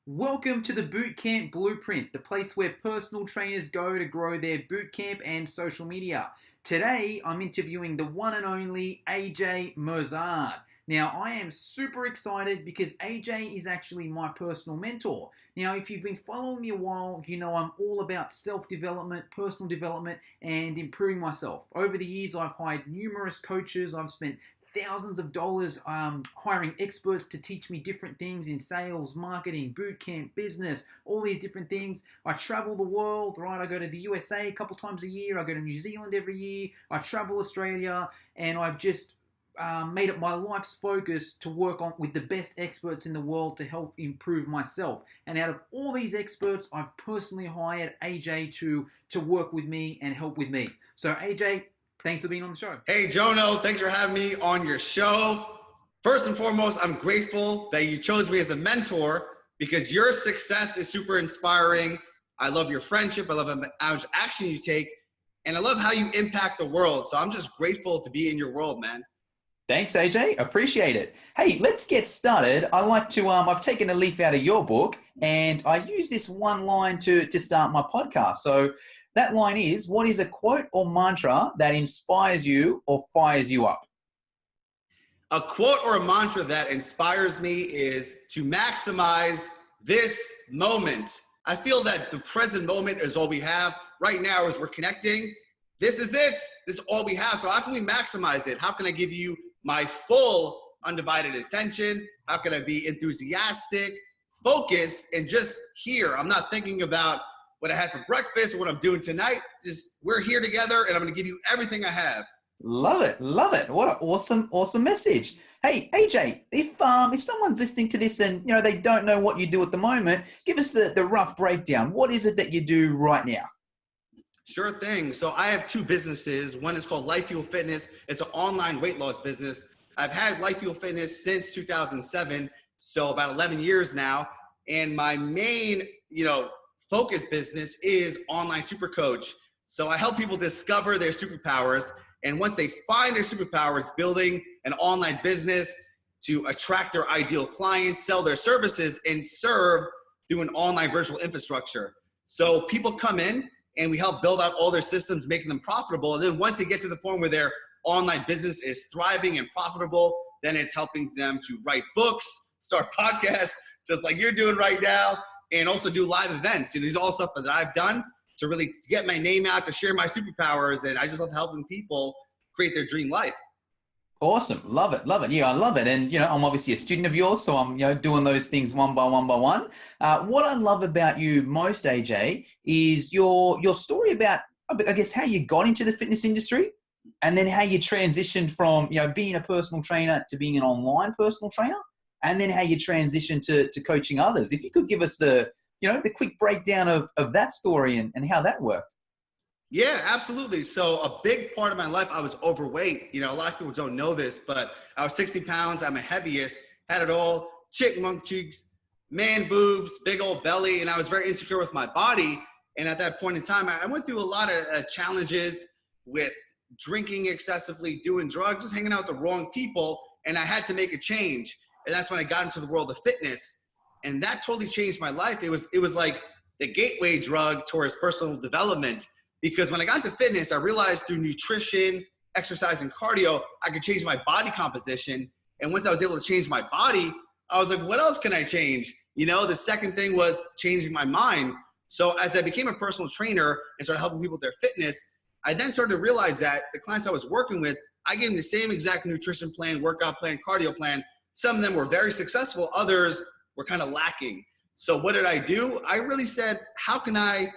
Welcome to the Bootcamp Blueprint, the place where personal trainers go to grow their bootcamp and social media. Today, I'm interviewing the one and only AJ Mihrzad. Now, I am super excited because AJ is actually my personal mentor. Now, if you've been following me a while, you know I'm all about self-development, personal development, and improving myself. Over the years, I've hired numerous coaches. I've spent thousands of dollars hiring experts to teach me different things in sales, marketing, bootcamp, business, all these different things. I travel the world, right? I go to the USA a couple times a year. I go to New Zealand every year. I travel Australia, and I've just made it my life's focus to work on with the best experts in the world to help improve myself. And out of all these experts, I've personally hired AJ to work with me and help with me. So AJ, thanks for being on the show. Hey, Jono, thanks for having me on your show. First and foremost, I'm grateful that you chose me as a mentor because your success is super inspiring. I love your friendship. I love how much action you take, and I love how you impact the world. So I'm just grateful to be in your world, man. Thanks, AJ. Appreciate it. Hey, let's get started. I like to, I've taken a leaf out of your book, and I use this one line to start my podcast. So that line is, what is a quote or mantra that inspires you or fires you up? A quote or a mantra that inspires me is to maximize this moment. I feel that the present moment is all we have right now as we're connecting. This is it. This is all we have. So how can we maximize it? How can I give you my full undivided attention? How can I be enthusiastic, focused, and just here? I'm not thinking about what I had for breakfast or what I'm doing tonight. Just we're here together, and I'm going to give you everything I have. Love it. Love it. What an awesome message. Hey, AJ, if someone's listening to this and, they don't know what you do at the moment, give us the rough breakdown. What is it that you do right now? Sure thing. So I have two businesses. One is called Life Fuel Fitness. It's an online weight loss business. I've had Life Fuel Fitness since 2007, so about 11 years now. And my main, focus business is Online SuperCoach. So I help people discover their superpowers. And once they find their superpowers, building an online business to attract their ideal clients, sell their services, and serve through an online virtual infrastructure. So people come in and we help build out all their systems, making them profitable. And then once they get to the point where their online business is thriving and profitable, then it's helping them to write books, start podcasts, just like you're doing right now, and also do live events. These are all stuff that I've done to really get my name out, to share my superpowers, and I just love helping people create their dream life. Awesome. Love it. Love it. Yeah, I love it. And, I'm obviously a student of yours, so I'm, doing those things one by one. What I love about you most, AJ, is your story about, I guess, how you got into the fitness industry and then how you transitioned from, being a personal trainer to being an online personal trainer, and then how you transitioned to coaching others. If you could give us the quick breakdown of that story and how that worked. Yeah, absolutely. So a big part of my life, I was overweight. A lot of people don't know this, but I was 60 pounds. I'm a heaviest, had it all, chipmunk cheeks, man boobs, big old belly. And I was very insecure with my body. And at that point in time, I went through a lot of challenges with drinking excessively, doing drugs, just hanging out with the wrong people. And I had to make a change. And that's when I got into the world of fitness. And that totally changed my life. It was like the gateway drug towards personal development. Because when I got into fitness, I realized through nutrition, exercise, and cardio, I could change my body composition. And once I was able to change my body, I was like, what else can I change? The second thing was changing my mind. So as I became a personal trainer and started helping people with their fitness, I then started to realize that the clients I was working with, I gave them the same exact nutrition plan, workout plan, cardio plan. Some of them were very successful. Others were kind of lacking. So what did I do? I really said, how can I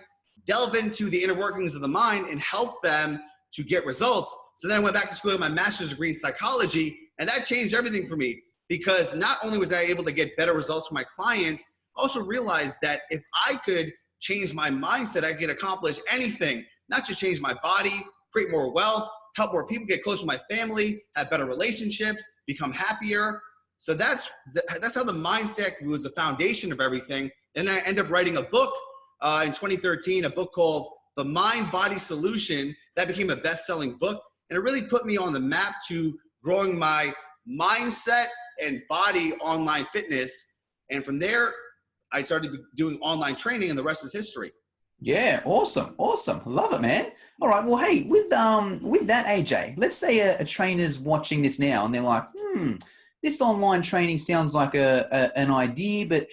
delve into the inner workings of the mind and help them to get results? So then I went back to school with my master's degree in psychology, and that changed everything for me, because not only was I able to get better results for my clients, I also realized that if I could change my mindset, I could accomplish anything, not just change my body, create more wealth, help more people, get closer to my family, have better relationships, become happier. So that's how the mindset was the foundation of everything. And I ended up writing a book in 2013, a book called The Mind-Body Solution. That became a best-selling book. And it really put me on the map to growing my mindset and body online fitness. And from there, I started doing online training, and the rest is history. Yeah, awesome. Love it, man. All right. Well, hey, with that, AJ, let's say a trainer's watching this now and they're like, this online training sounds like an idea, but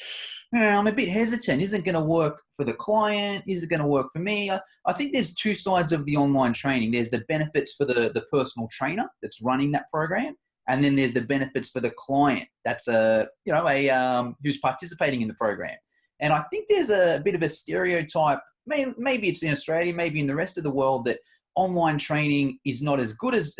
I'm a bit hesitant. Is it going to work for the client? Is it going to work for me? I think there's two sides of the online training. There's the benefits for the personal trainer that's running that program, and then there's the benefits for the client that's who's participating in the program. And I think there's a bit of a stereotype. Maybe it's in Australia, maybe in the rest of the world, that online training is not as good as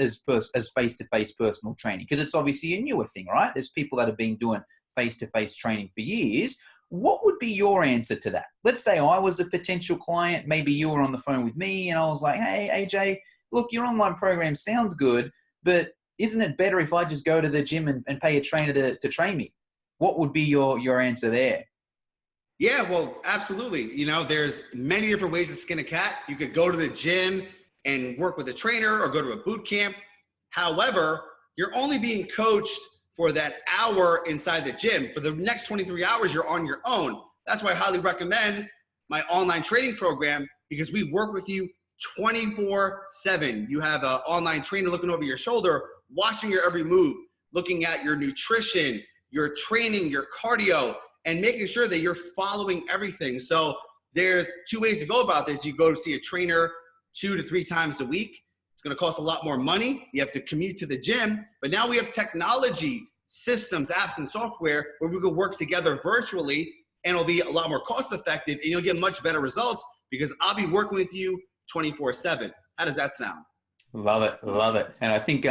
face-to-face personal training, because it's obviously a newer thing, right? There's people that have been doing face-to-face training for years. What would be your answer to that? Let's say I was a potential client. Maybe you were on the phone with me and I was like, hey, AJ, look, your online program sounds good, but isn't it better if I just go to the gym and pay a trainer to train me? What would be your answer there? Yeah, well, absolutely. There's many different ways to skin a cat. You could go to the gym and work with a trainer or go to a boot camp. However, you're only being coached for that hour inside the gym. For the next 23 hours, you're on your own. That's why I highly recommend my online training program, because we work with you 24/7. You have an online trainer looking over your shoulder, watching your every move, looking at your nutrition, your training, your cardio, and making sure that you're following everything. So there's two ways to go about this. You go to see a trainer 2 to 3 times a week. It's going to cost a lot more money. You have to commute to the gym. But now we have technology, systems, apps, and software where we can work together virtually, and it'll be a lot more cost effective, and you'll get much better results because I'll be working with you 24/7. How does that sound? Love it. And I think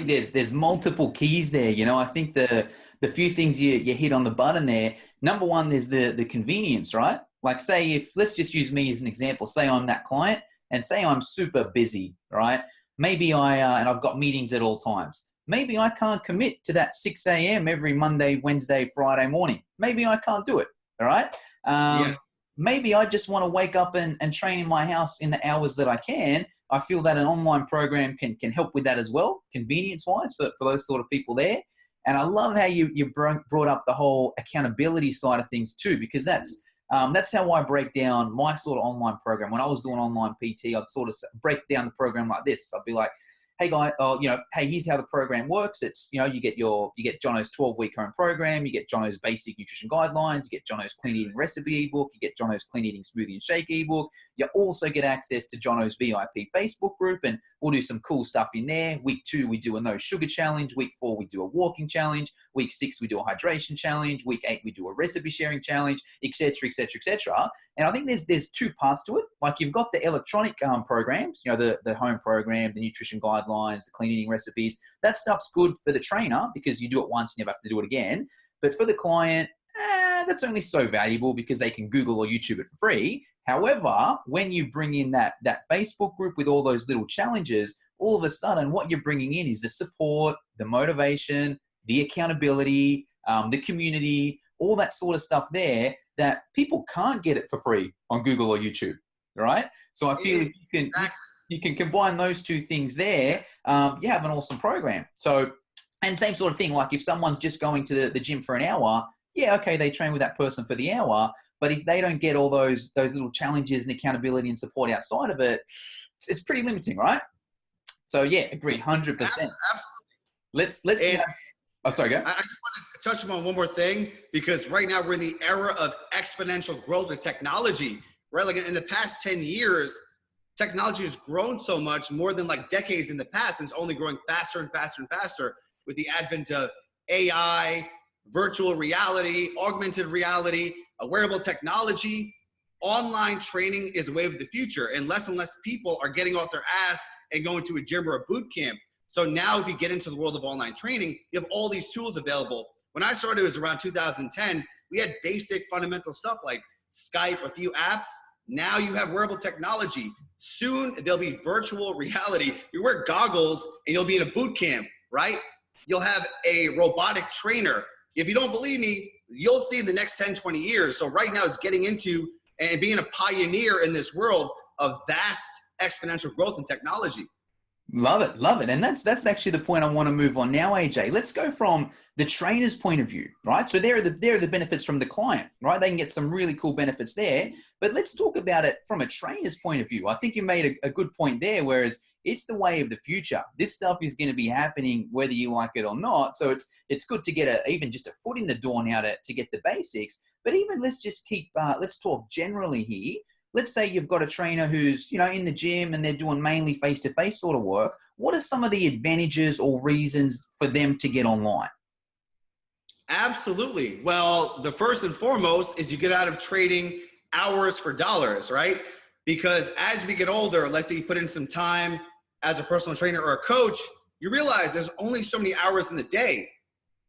there's multiple keys there. I think the few things you hit on the button there. Number one, there's the convenience, right? Like, say, let's just use me as an example. Say I'm that client, and say I'm super busy, right? Maybe and I've got meetings at all times. Maybe I can't commit to that 6 a.m. every Monday, Wednesday, Friday morning. Maybe I can't do it, all right? Maybe I just want to wake up and train in my house in the hours that I can. I feel that an online program can help with that as well, convenience-wise for those sort of people there. And I love how you brought up the whole accountability side of things too, because that's how I break down my sort of online program. When I was doing online PT, I'd sort of break down the program like this. I'd be like, hey guys, hey, here's how the program works. It's, you get Jono's 12-week home program, you get Jono's basic nutrition guidelines, you get Jono's clean eating recipe ebook, you get Jono's clean eating smoothie and shake ebook. You also get access to Jono's VIP Facebook group, and we'll do some cool stuff in there. Week 2, we do a no sugar challenge. Week 4, we do a walking challenge. Week 6, we do a hydration challenge. Week 8, we do a recipe sharing challenge, etc., etc., etc. And I think there's 2 parts to it. Like, you've got the electronic programs, the home program, the nutrition guidelines, the clean eating recipes. That stuff's good for the trainer because you do it once and you never have to do it again. But for the client, that's only so valuable because they can Google or YouTube it for free. However, when you bring in that Facebook group with all those little challenges, all of a sudden what you're bringing in is the support, the motivation, the accountability, the community, all that sort of stuff there that people can't get it for free on Google or YouTube, right? So I feel you can combine those 2 things there, you have an awesome program. So, and same sort of thing, like if someone's just going to the gym for an hour, yeah, okay, they train with that person for the hour, but if they don't get all those little challenges and accountability and support outside of it, it's pretty limiting, right? So yeah, agree, 100%. Absolutely. Let's oh, sorry, go. I just want to touch on one more thing, because right now we're in the era of exponential growth with technology, right? Like in the past 10 years, technology has grown so much, more than like decades in the past, and it's only growing faster and faster and faster with the advent of AI, virtual reality, augmented reality, wearable technology. Online training is a wave of the future, and less people are getting off their ass and going to a gym or a boot camp. So now if you get into the world of online training, you have all these tools available. When I started, it was around 2010. We had basic fundamental stuff like Skype, a few apps. Now you have wearable technology. Soon there'll be virtual reality. You wear goggles and you'll be in a boot camp, right? You'll have a robotic trainer. If you don't believe me, you'll see in the next 10, 20 years. So right now it's getting into and being a pioneer in this world of vast exponential growth in technology. Love it, love it. And that's actually the point I want to move on now, AJ. Let's go from the trainer's point of view, right? So there are the benefits from the client, right? They can get some really cool benefits there. But let's talk about it from a trainer's point of view. I think you made a good point there, whereas it's the way of the future. This stuff is going to be happening whether you like it or not. So it's good to get even just a foot in the door now to get the basics. But even let's just let's talk generally here. Let's say you've got a trainer who's, in the gym and they're doing mainly face-to-face sort of work. What are some of the advantages or reasons for them to get online? Absolutely. Well, the first and foremost is you get out of trading hours for dollars, right? Because as we get older, let's say you put in some time as a personal trainer or a coach, you realize there's only so many hours in the day.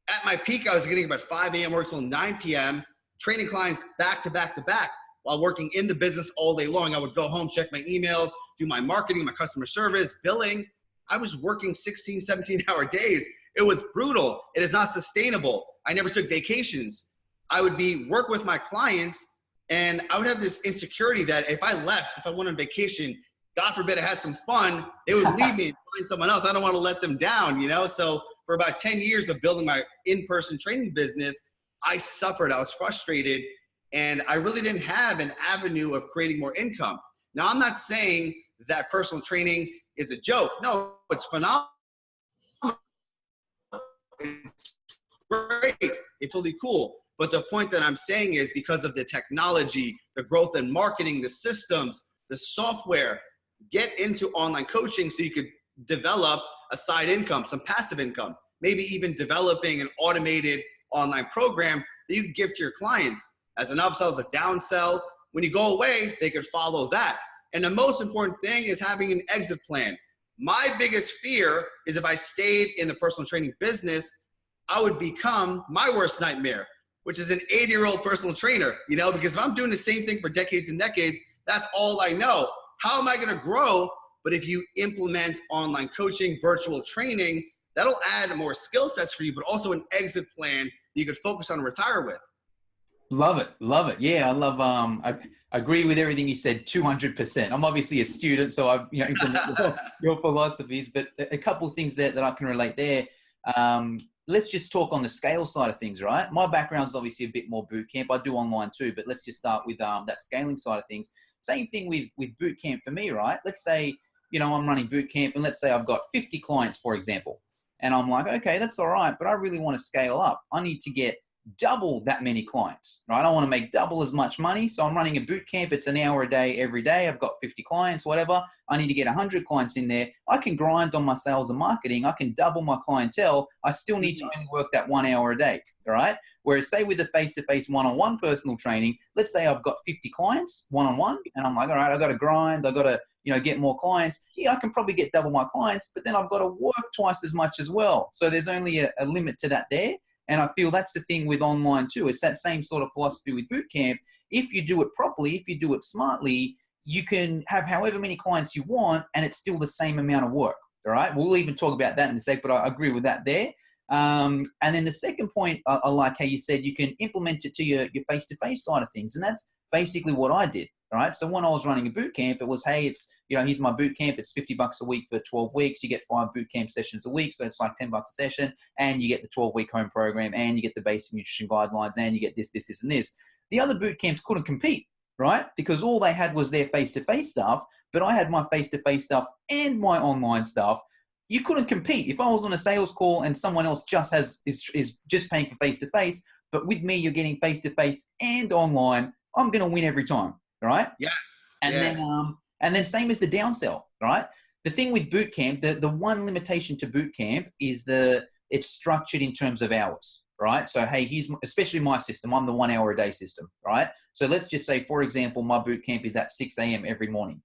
At my peak, I was getting about 5 a.m. work till 9 p.m., training clients back to back to back. While working in the business all day long, I would go home, check my emails, do my marketing, my customer service, billing. I was working 16, 17-hour days. It was brutal. It is not sustainable. I never took vacations. I would work with my clients, and I would have this insecurity that if I left, if I went on vacation, God forbid I had some fun, they would leave me and find someone else. I don't want to let them down, So for about 10 years of building my in-person training business, I suffered. I was frustrated. And I really didn't have an avenue of creating more income. Now, I'm not saying that personal training is a joke. No, it's phenomenal. It's great. It's really cool. But the point that I'm saying is because of the technology, the growth in marketing, the systems, the software, get into online coaching so you could develop a side income, some passive income, maybe even developing an automated online program that you can give to your clients. As an upsell, as a downsell. When you go away, they could follow that. And the most important thing is having an exit plan. My biggest fear is if I stayed in the personal training business, I would become my worst nightmare, which is an 80-year-old personal trainer, because if I'm doing the same thing for decades and decades, that's all I know. How am I going to grow? But if you implement online coaching, virtual training, that'll add more skill sets for you, but also an exit plan that you could focus on and retire with. Love it. Love it. Yeah, I love, I agree with everything you said 200%. I'm obviously a student, so I've implemented your philosophies, but a couple of things that I can relate there. Let's just talk on the scale side of things, right? My background's obviously a bit more boot camp. I do online too, but let's just start with that scaling side of things. Same thing with boot camp for me, right? Let's say, I'm running boot camp and let's say I've got 50 clients, for example, and I'm like, okay, that's all right, but I really want to scale up. I need to get double that many clients, right? I want to make double as much money. So I'm running a boot camp. It's an hour a day, every day. I've got 50 clients, whatever. I need to get 100 clients in there. I can grind on my sales and marketing. I can double my clientele. I still need to only work that 1 hour a day. All right. Whereas say with the face-to-face one-on-one personal training, let's say I've got 50 clients one-on-one and I'm like, all right, I got to grind. I got to, get more clients. Yeah, I can probably get double my clients, but then I've got to work twice as much as well. So there's only a limit to that there. And I feel that's the thing with online too. It's that same sort of philosophy with bootcamp. If you do it properly, if you do it smartly, you can have however many clients you want and it's still the same amount of work. All right. We'll even talk about that in a sec, but I agree with that there. And then the second point, I like how you said you can implement it to your face-to-face side of things. And that's basically what I did. All right. So when I was running a boot camp, it was, hey, it's, here's my boot camp. It's $50 a week for 12 weeks. You get 5 boot camp sessions a week. So it's like $10 a session and you get the 12-week home program and you get the basic nutrition guidelines and you get this, and this. The other boot camps couldn't compete, right? Because all they had was their face-to-face stuff, but I had my face-to-face stuff and my online stuff. You couldn't compete. If I was on a sales call and someone else just is just paying for face-to-face, but with me, you're getting face-to-face and online, I'm going to win every time. Right? Yes. And then same as the downsell, right? The thing with bootcamp, the one limitation to bootcamp is it's structured in terms of hours, right? So, hey, especially my system, I'm the 1 hour a day system, right? So let's just say, for example, my bootcamp is at 6 a.m. every morning.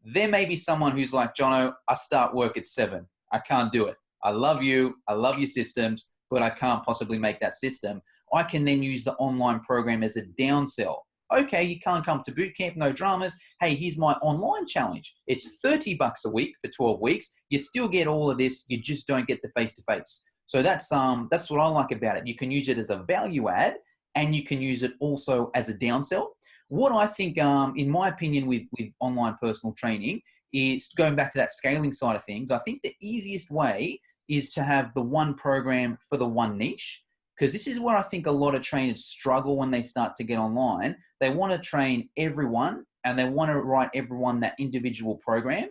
There may be someone who's like, Jono, I start work at 7. I can't do it. I love you. I love your systems, but I can't possibly make that system. I can then use the online program as a downsell. Okay, you can't come to bootcamp, no dramas. Hey, here's my online challenge. It's $30 a week for 12 weeks. You still get all of this. You just don't get the face-to-face. So that's what I like about it. You can use it as a value add and you can use it also as a downsell. What I think, in my opinion, with online personal training is going back to that scaling side of things. I think the easiest way is to have the one program for the one niche, because this is where I think a lot of trainers struggle when they start to get online. They want to train everyone and they want to write everyone that individual program.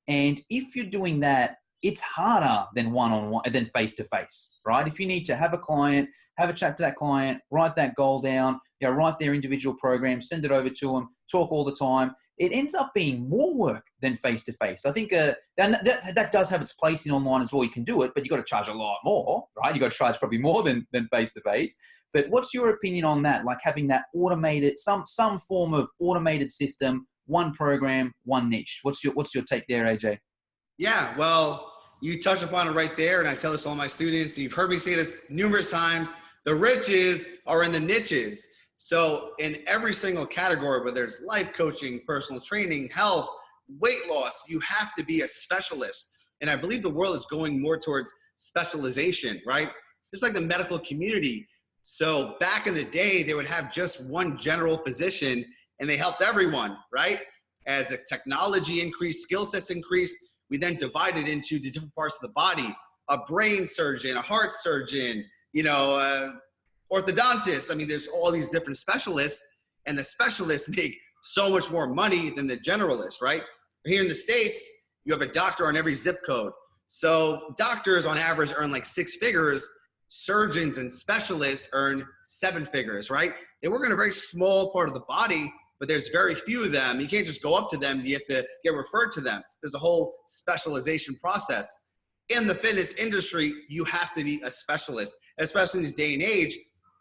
And if you're doing that, it's harder than one-on-one, than face-to-face, right? If you need to have a client, have a chat to that client, write that goal down, write their individual program, send it over to them, talk all the time, it ends up being more work than face-to-face. I think and that does have its place in online as well. You can do it, but you've got to charge a lot more, right? You've got to charge probably more than face-to-face. But what's your opinion on that? Like having that automated, some form of automated system, one program, one niche. What's your take there, AJ? Yeah, well, you touched upon it right there, and I tell this to all my students. You've heard me say this numerous times. The riches are in the niches. So in every single category, whether it's life coaching, personal training, health, weight loss, you have to be a specialist. And I believe the world is going more towards specialization, right? Just like the medical community. So back in the day, they would have just one general physician and they helped everyone, right? As the technology increased, skill sets increased, we then divided into the different parts of the body, a brain surgeon, a heart surgeon, orthodontist. I mean, there's all these different specialists, and the specialists make so much more money than the generalists, right? Here in the States, you have a doctor on every zip code. So doctors on average earn like 6 figures. Surgeons and specialists earn 7 figures, right? They work in a very small part of the body, but there's very few of them. You can't just go up to them. You have to get referred to them. There's a whole specialization process. In the fitness industry, you have to be a specialist, especially in this day and age.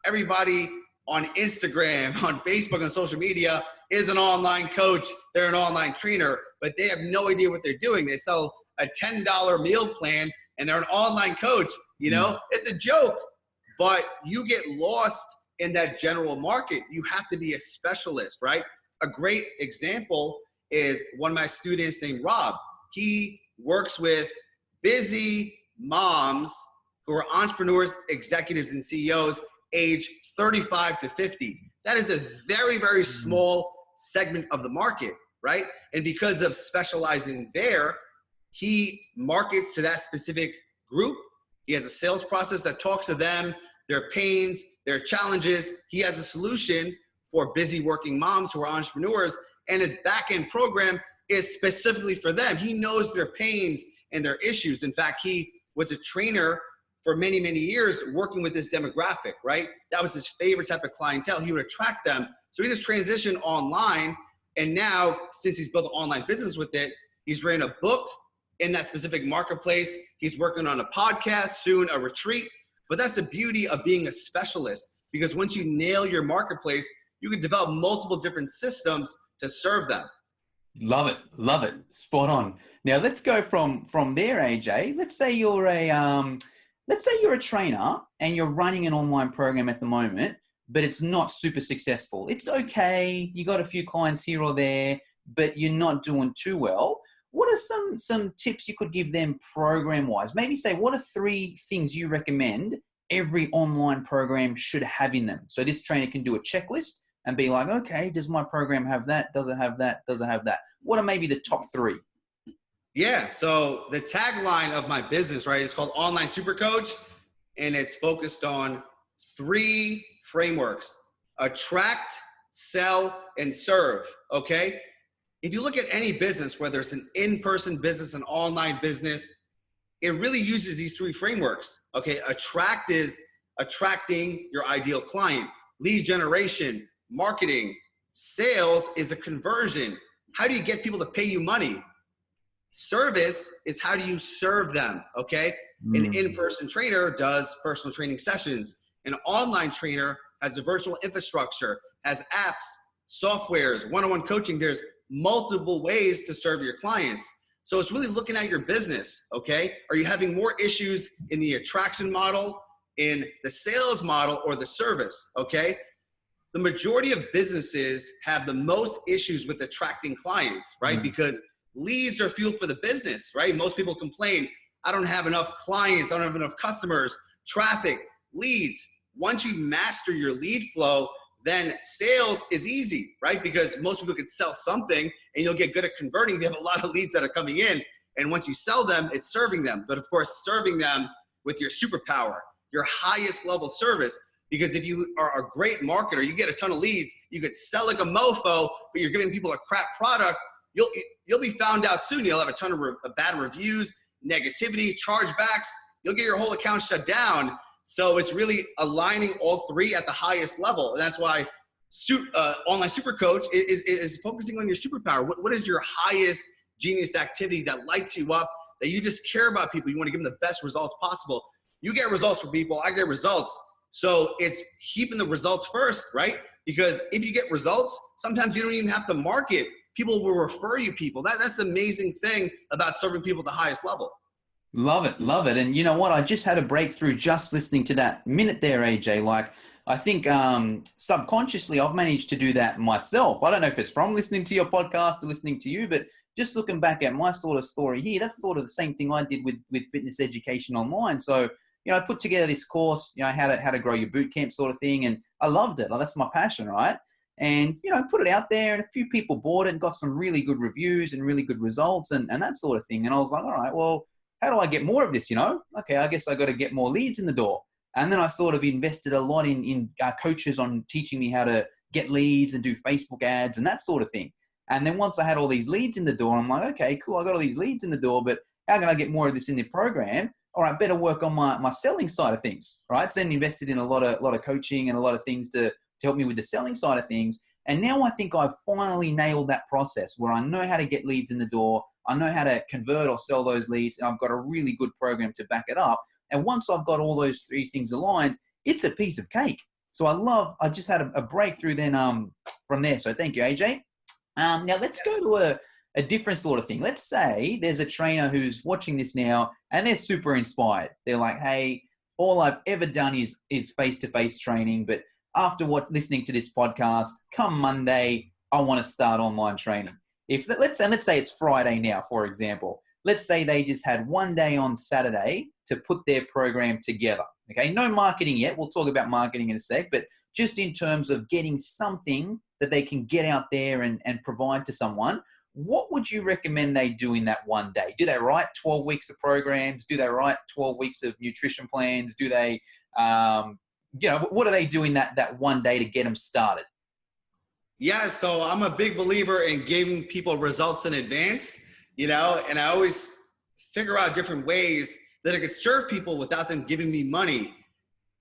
Everybody on Instagram, on Facebook, on social media is an online coach. They're an online trainer, but they have no idea what they're doing. They sell a $10 meal plan and they're an online coach. It's a joke, but you get lost in that general market. You have to be a specialist, right? A great example is one of my students named Rob. He works with busy moms who are entrepreneurs, executives, and CEOs age 35 to 50. That is a very, very small segment of the market, right? And because of specializing there, he markets to that specific group. He has a sales process that talks to them, their pains, their challenges. He has a solution for busy working moms who are entrepreneurs, and his back-end program is specifically for them. He knows their pains and their issues. In fact, he was a trainer for many, many years working with this demographic, right? That was his favorite type of clientele. He would attract them. So he just transitioned online, and now, since he's built an online business with it, he's written a book in that specific marketplace. He's working on a podcast, soon a retreat. But that's the beauty of being a specialist, because once you nail your marketplace, you can develop multiple different systems to serve them. Love it. Spot on. Now let's go from there, AJ. Let's say you're a trainer and you're running an online program at the moment, but it's not super successful. It's okay. You got a few clients here or there, but you're not doing too well. What are some tips you could give them program-wise? Maybe say, what are 3 things you recommend every online program should have in them? So this trainer can do a checklist and be like, okay, does my program have that? Does it have that? Does it have that? What are maybe the top 3? Yeah, so the tagline of my business, right, is called Online SuperCoach, and it's focused on 3 frameworks: attract, sell, and serve, okay? If you look at any business, whether it's an in-person business, an online business, it really uses these 3 frameworks, okay? Attract is attracting your ideal client. Lead generation, marketing. Sales is a conversion. How do you get people to pay you money? Service is how do you serve them, okay? An in-person trainer does personal training sessions. An online trainer has a virtual infrastructure, has apps, softwares, one-on-one coaching. There's multiple ways to serve your clients. So it's really looking at your business, okay? Are you having more issues in the attraction model, in the sales model, or the service, okay? The majority of businesses have the most issues with attracting clients, right? Because leads are fuel for the business, right? Most people complain, I don't have enough clients, I don't have enough customers, traffic, leads. Once you master your lead flow, then sales is easy, right? Because most people could sell something and you'll get good at converting. You have a lot of leads that are coming in. And once you sell them, it's serving them. But of course, serving them with your superpower, your highest level service. Because if you are a great marketer, you get a ton of leads, you could sell like a mofo, but you're giving people a crap product, you'll be found out soon. You'll have a ton of bad reviews, negativity, chargebacks. You'll get your whole account shut down. So it's really aligning all three at the highest level. And that's why Online SuperCoach is focusing on your superpower. What is your highest genius activity that lights you up, that you just care about people? You want to give them the best results possible. You get results for people, I get results. So it's keeping the results first, right? Because if you get results, sometimes you don't even have to market. People will refer you people. That's the amazing thing about serving people at the highest level. Love it, love it. And you know what? I just had a breakthrough just listening to that minute there, AJ. Like, I think subconsciously I've managed to do that myself. I don't know if it's from listening to your podcast or listening to you, but just looking back at my sort of story here, that's sort of the same thing I did with fitness education online. So, you know, I put together this course, you know, how to grow your boot camp sort of thing. And I loved it. Like, that's my passion, right? And, you know, put it out there and a few people bought it and got some really good reviews and really good results and that sort of thing. And I was like, all right, well, how do I get more of this, you know? Okay, I guess I got to get more leads in the door. And then I sort of invested a lot in coaches on teaching me how to get leads and do Facebook ads and that sort of thing. And then once I had all these leads in the door, I'm like, okay, cool, I got all these leads in the door, but how can I get more of this in the program? All right, better work on my selling side of things, right? So then invested in a lot of coaching and a lot of things to help me with the selling side of things. And now I think I've finally nailed that process where I know how to get leads in the door. I know how to convert or sell those leads. And I've got a really good program to back it up. And once I've got all those three things aligned, it's a piece of cake. So I just had a breakthrough then from there. So thank you, AJ. Now let's go to a different sort of thing. Let's say there's a trainer who's watching this now and they're super inspired. They're like, hey, all I've ever done is face-to-face training, but after listening to this podcast, come Monday, I want to start online training. Let's say it's Friday now, for example. Let's say they just had one day on Saturday to put their program together. Okay, no marketing yet. We'll talk about marketing in a sec, but just in terms of getting something that they can get out there and provide to someone, what would you recommend they do in that one day? Do they write 12 weeks of programs? Do they write 12 weeks of nutrition plans? Do they, what do they do in that one day to get them started? Yeah, so I'm a big believer in giving people results in advance, and I always figure out different ways that I could serve people without them giving me money.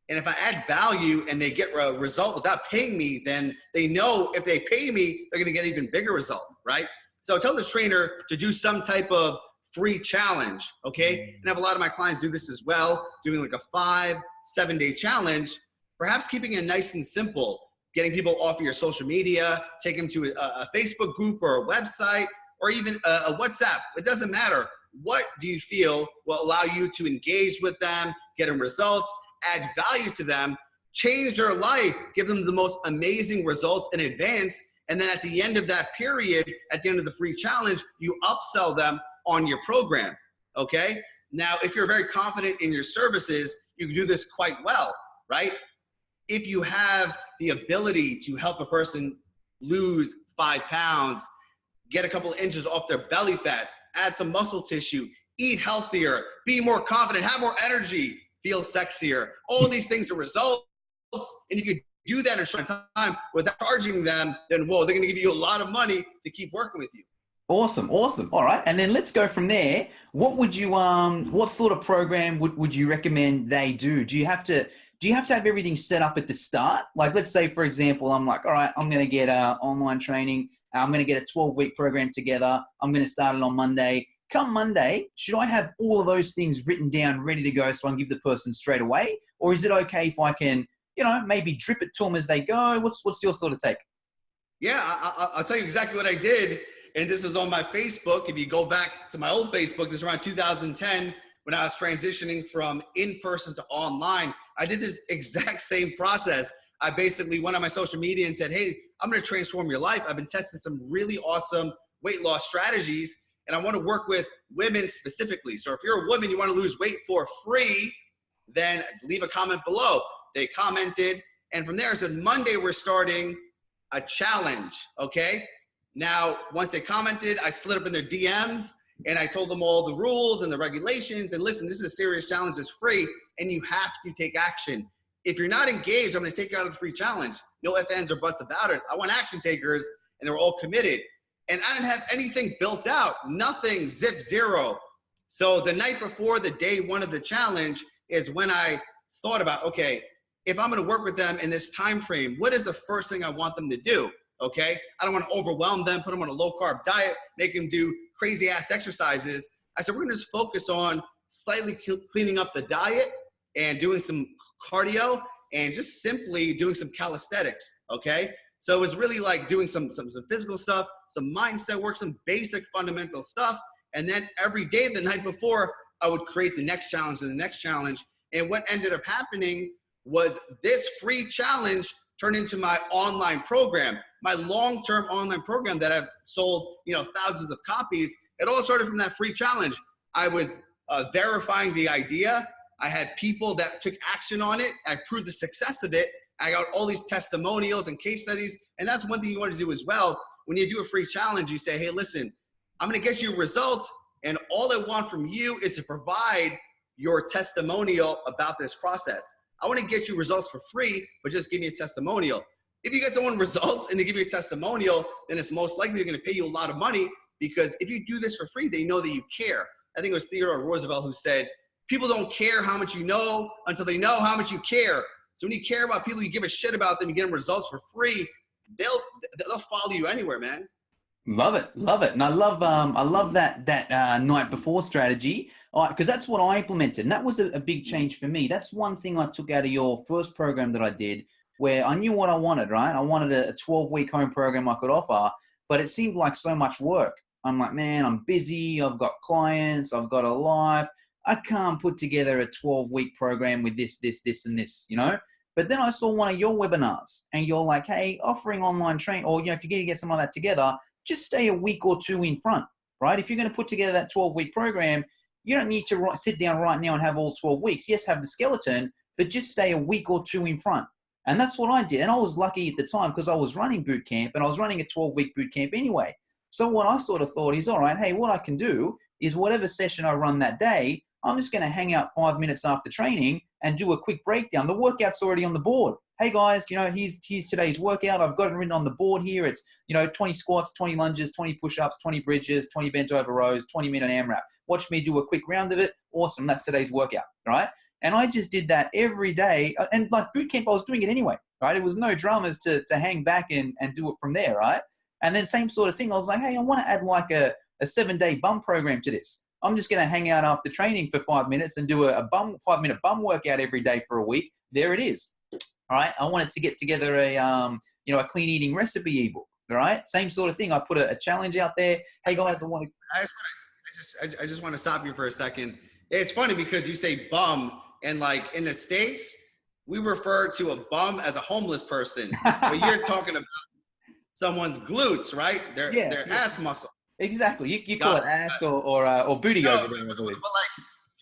And if I add value and they get a result without paying me, then they know if they pay me, they're going to get an even bigger result, right? So tell the trainer to do some type of free challenge, okay? And I have a lot of my clients do this as well, doing like a 5-7 day challenge, perhaps keeping it nice and simple, getting people off of your social media, take them to a Facebook group or a website, or even a WhatsApp. It doesn't matter. What do you feel will allow you to engage with them, get them results, add value to them, change their life, give them the most amazing results in advance, and then at the end of that period, at the end of the free challenge, you upsell them on your program, okay? Now, if you're very confident in your services, you can do this quite well, right? If you have the ability to help a person lose 5 pounds, get a couple of inches off their belly fat, add some muscle tissue, eat healthier, be more confident, have more energy, feel sexier, all these things are results, and you can do that in a short time without charging them, then whoa, they're gonna give you a lot of money to keep working with you. Awesome. All right. And then let's go from there. What would you, what sort of program would you recommend they do? Do you have to have everything set up at the start? Like, let's say, for example, I'm like, all right, I'm going to get online training. I'm going to get a 12-week program together. I'm going to start it on Monday. Come Monday, should I have all of those things written down, ready to go so I can give the person straight away? Or is it okay if I can, maybe drip it to them as they go? What's your sort of take? Yeah, I'll tell you exactly what I did. And this is on my Facebook. If you go back to my old Facebook, this is around 2010 when I was transitioning from in-person to online. I did this exact same process. I basically went on my social media and said, hey, I'm going to transform your life. I've been testing some really awesome weight loss strategies, and I want to work with women specifically. So if you're a woman, you want to lose weight for free, then leave a comment below. They commented, And from there, I said, Monday, we're starting a challenge, okay? Now, once they commented, I slid up in their DMs and I told them all the rules and the regulations. And listen, this is a serious challenge. It's free and you have to take action. If you're not engaged, I'm going to take you out of the free challenge. No ifs, ands, or buts about it. I want action takers, and they were all committed. And I didn't have anything built out, nothing, zip, zero. So the night before the day one of the challenge is when I thought about, okay, if I'm going to work with them in this time frame, what is the first thing I want them to do? Okay, I don't want to overwhelm them, put them on a low carb diet, make them do crazy ass exercises. I said, we're going to just focus on slightly cleaning up the diet and doing some cardio and just simply doing some calisthenics. Okay, so it was really like doing some physical stuff, some mindset work, some basic fundamental stuff. And then every day the night before, I would create the next challenge and the next challenge. And what ended up happening was this free challenge turned into my online program, my long-term online program that I've sold, thousands of copies. It all started from that free challenge. I was verifying the idea. I had people that took action on it. I proved the success of it. I got all these testimonials and case studies. And that's one thing you want to do as well. When you do a free challenge, you say, hey, listen, I'm going to get you results. And all I want from you is to provide your testimonial about this process. I want to get you results for free, but just give me a testimonial. If you get someone results and they give you a testimonial, then it's most likely they're going to pay you a lot of money, because if you do this for free, they know that you care. I think it was Theodore Roosevelt who said, people don't care how much you know until they know how much you care. So when you care about people, you give a shit about them, you get them results for free, they'll follow you anywhere, man. Love it. And I love that night before strategy, because that's what I implemented. And that was a big change for me. That's one thing I took out of your first program that I did, where I knew what I wanted, right? I wanted a 12-week home program I could offer, but it seemed like so much work. I'm like, man, I'm busy. I've got clients. I've got a life. I can't put together a 12-week program with this, and this, But then I saw one of your webinars and you're like, hey, offering online training, or, if you're going to get something like that together, just stay a week or two in front, right? If you're going to put together that 12-week program, you don't need to sit down right now and have all 12 weeks. Yes, have the skeleton, but just stay a week or two in front. And that's what I did. And I was lucky at the time because I was running boot camp and I was running a 12-week boot camp anyway. So what I sort of thought is, all right, hey, what I can do is whatever session I run that day, I'm just going to hang out 5 minutes after training and do a quick breakdown. The workout's already on the board. Hey guys, here's today's workout. I've got it written on the board here. It's, 20 squats, 20 lunges, 20 push-ups, 20 bridges, 20 bent over rows, 20-minute AMRAP. Watch me do a quick round of it. Awesome. That's today's workout, right? And I just did that every day. And like boot camp, I was doing it anyway, right? It was no dramas to hang back and do it from there, right? And then same sort of thing. I was like, hey, I want to add like a 7-day bum program to this. I'm just going to hang out after training for 5 minutes and do a 5-minute bum workout every day for a week. There it is. All right. I wanted to get together a clean eating recipe ebook. All right. Same sort of thing. I put a challenge out there. Hey guys, I just want to stop you for a second. It's funny because you say bum, and like in the States, we refer to a bum as a homeless person, but you're talking about someone's glutes, right? Their ass muscle. Exactly. You call it ass or booty over there. But like,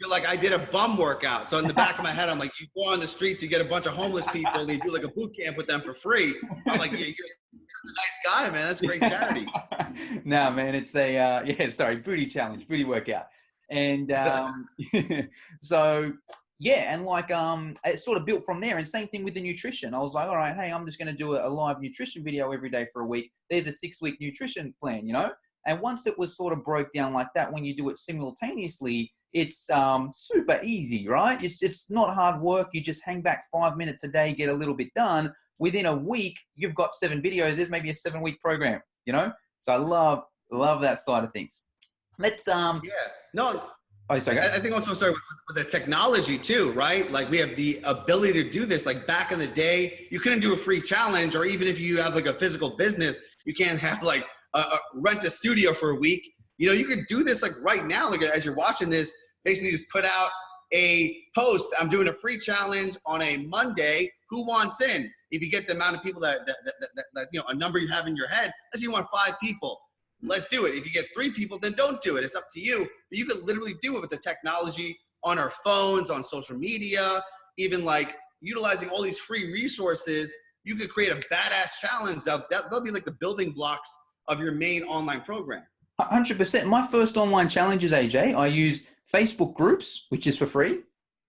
you're like, I did a bum workout. So in the back of my head, I'm like, you go on the streets, you get a bunch of homeless people, and you do like a boot camp with them for free. I'm like, you're a nice guy, man. That's a great charity. No, man, it's a booty challenge, booty workout. And so yeah, and like it sort of built from there. And same thing with the nutrition. I was like, all right, hey, I'm just going to do a live nutrition video every day for a week. There's a 6-week nutrition plan, And once it was sort of broke down like that, when you do it simultaneously, it's super easy, right? It's not hard work. You just hang back 5 minutes a day, get a little bit done. Within a week, you've got 7 videos. There's maybe a 7-week program, So I love that side of things. Let's I think also with the technology too, right? Like we have the ability to do this. Like back in the day, you couldn't do a free challenge, or even if you have like a physical business, you can't have like rent a studio for a week. You could do this like right now, like as you're watching this, basically just put out a post. I'm doing a free challenge on a Monday. Who wants in? If you get the amount of people that a number you have in your head, let's say you want 5 people. Let's do it. If you get 3 people, then don't do it. It's up to you. But you could literally do it with the technology on our phones, on social media, even like, utilizing all these free resources, you could create a badass challenge that'll be like the building blocks of your main online program. 100%. My first online challenges, AJ, I used Facebook groups, which is for free.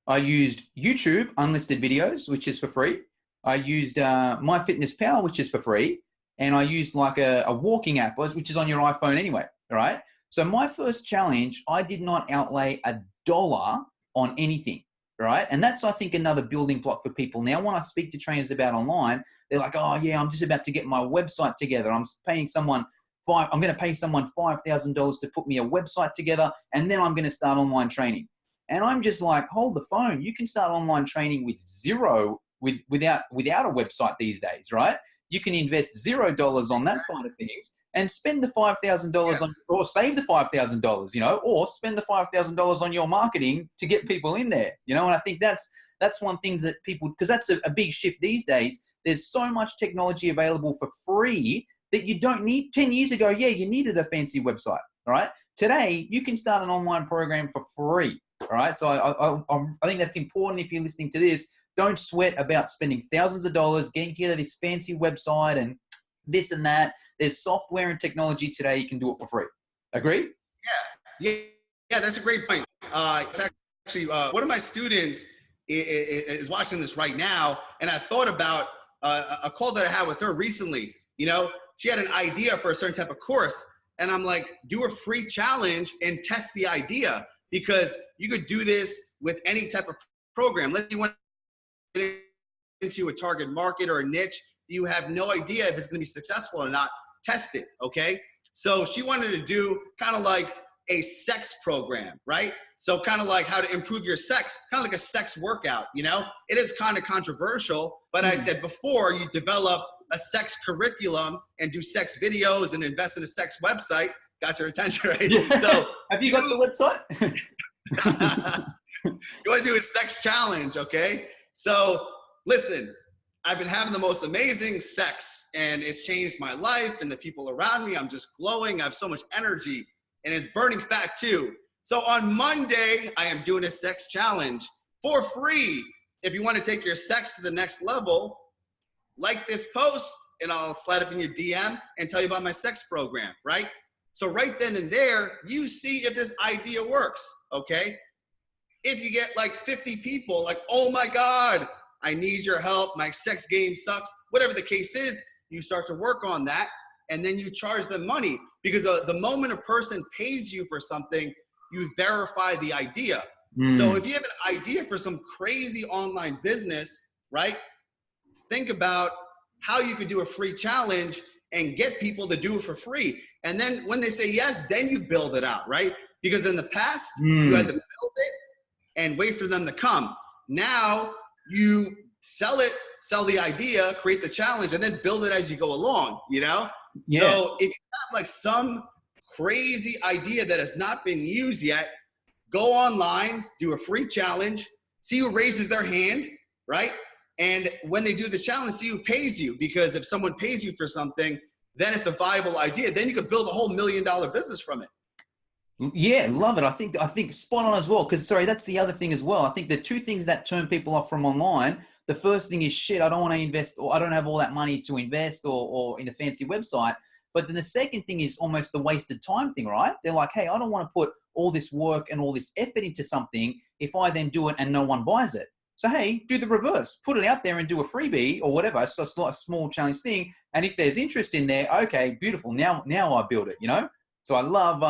I used YouTube unlisted videos, which is for free. I used MyFitnessPal, which is for free. And I used like a walking app, which is on your iPhone anyway, all right? So my first challenge, I did not outlay $1 on anything, right? And that's, I think, another building block for people. Now, when I speak to trainers about online, they're like, oh yeah, I'm just about to get my website together. I'm going to pay someone $5,000 to put me a website together, and then I'm going to start online training. And I'm just like, hold the phone. You can start online training with without a website these days, right? You can invest $0 on that side of things and spend the $5,000 on, or save the $5,000, or spend the $5,000 on your marketing to get people in there, And I think that's one thing that people, because that's a big shift these days. There's so much technology available for free that you don't need. 10 years ago, yeah, you needed a fancy website, all right? Today, you can start an online program for free, all right? So I think that's important if you're listening to this. Don't sweat about spending thousands of dollars, getting together this fancy website and this and that. There's software and technology today. You can do it for free. Agree? Yeah, that's a great point. It's actually one of my students is watching this right now, and I thought about a call that I had with her recently. She had an idea for a certain type of course, and I'm like, do a free challenge and test the idea, because you could do this with any type of program. Let's say you want into a target market or a niche, you have no idea if it's going to be successful or not. Test it, okay? So she wanted to do kind of like a sex program, right? So kind of like how to improve your sex, kind of like a sex workout, It is kind of controversial, but I said before you develop a sex curriculum and do sex videos and invest in a sex website, got your attention, right? Yeah. So have you got the website? You want to do a sex challenge, okay? So listen, I've been having the most amazing sex, and it's changed my life and the people around me. I'm just glowing. I have so much energy, and it's burning fat too. So on Monday, I am doing a sex challenge for free. If you want to take your sex to the next level, like this post, and I'll slide up in your DM and tell you about my sex program, right? So right then and there, you see if this idea works, okay? If you get like 50 people like, oh my God, I need your help, my sex game sucks, whatever the case is, you start to work on that, and then you charge them money, because the moment a person pays you for something, you verify the idea. So if you have an idea for some crazy online business, right, think about how you could do a free challenge and get people to do it for free. And then when they say yes, then you build it out, right? Because in the past, you had to build it and wait for them to come. Now you sell the idea, create the challenge, and then build it as you go along, Yeah. So if you have like some crazy idea that has not been used yet, go online, do a free challenge, see who raises their hand, right? And when they do the challenge, see who pays you. Because if someone pays you for something, then it's a viable idea. Then you could build a whole $1 million business from it. Yeah, love it. I think spot on as well. Because that's the other thing as well. I think the two things that turn people off from online. The first thing is shit, I don't want to invest, or I don't have all that money to invest or in a fancy website. But then the second thing is almost the wasted time thing, right? They're like, hey, I don't want to put all this work and all this effort into something if I then do it and no one buys it. So, hey, do the reverse. Put it out there and do a freebie or whatever. So it's like a small challenge thing. And if there's interest in there, okay, beautiful. Now I build it, So I love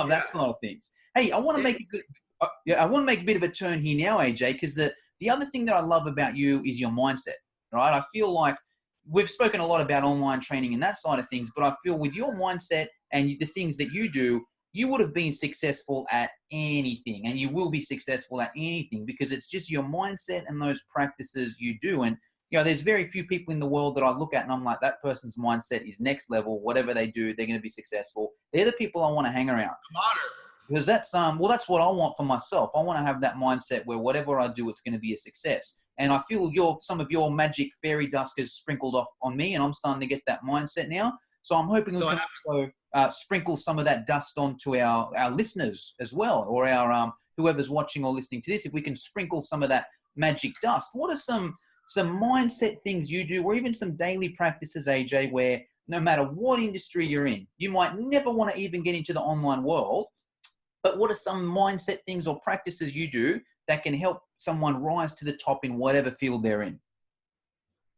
that sort of things. Hey, I want to make a bit of a turn here now, AJ, because the other thing that I love about you is your mindset, right? I feel like we've spoken a lot about online training and that side of things, but I feel with your mindset and the things that you do, you would have been successful at anything, and you will be successful at anything, because it's just your mindset and those practices you do. And, there's very few people in the world that I look at and I'm like, that person's mindset is next level. Whatever they do, they're going to be successful. They're the people I want to hang around. I'm honored. Because that's what I want for myself. I want to have that mindset where whatever I do, it's going to be a success. And I feel some of your magic fairy dust has sprinkled off on me, and I'm starting to get that mindset now. So I'm hoping we can also sprinkle some of that dust onto our listeners as well, or our whoever's watching or listening to this. If we can sprinkle some of that magic dust. What are some mindset things you do, or even some daily practices, AJ, where no matter what industry you're in, you might never want to even get into the online world, but what are some mindset things or practices you do that can help someone rise to the top in whatever field they're in?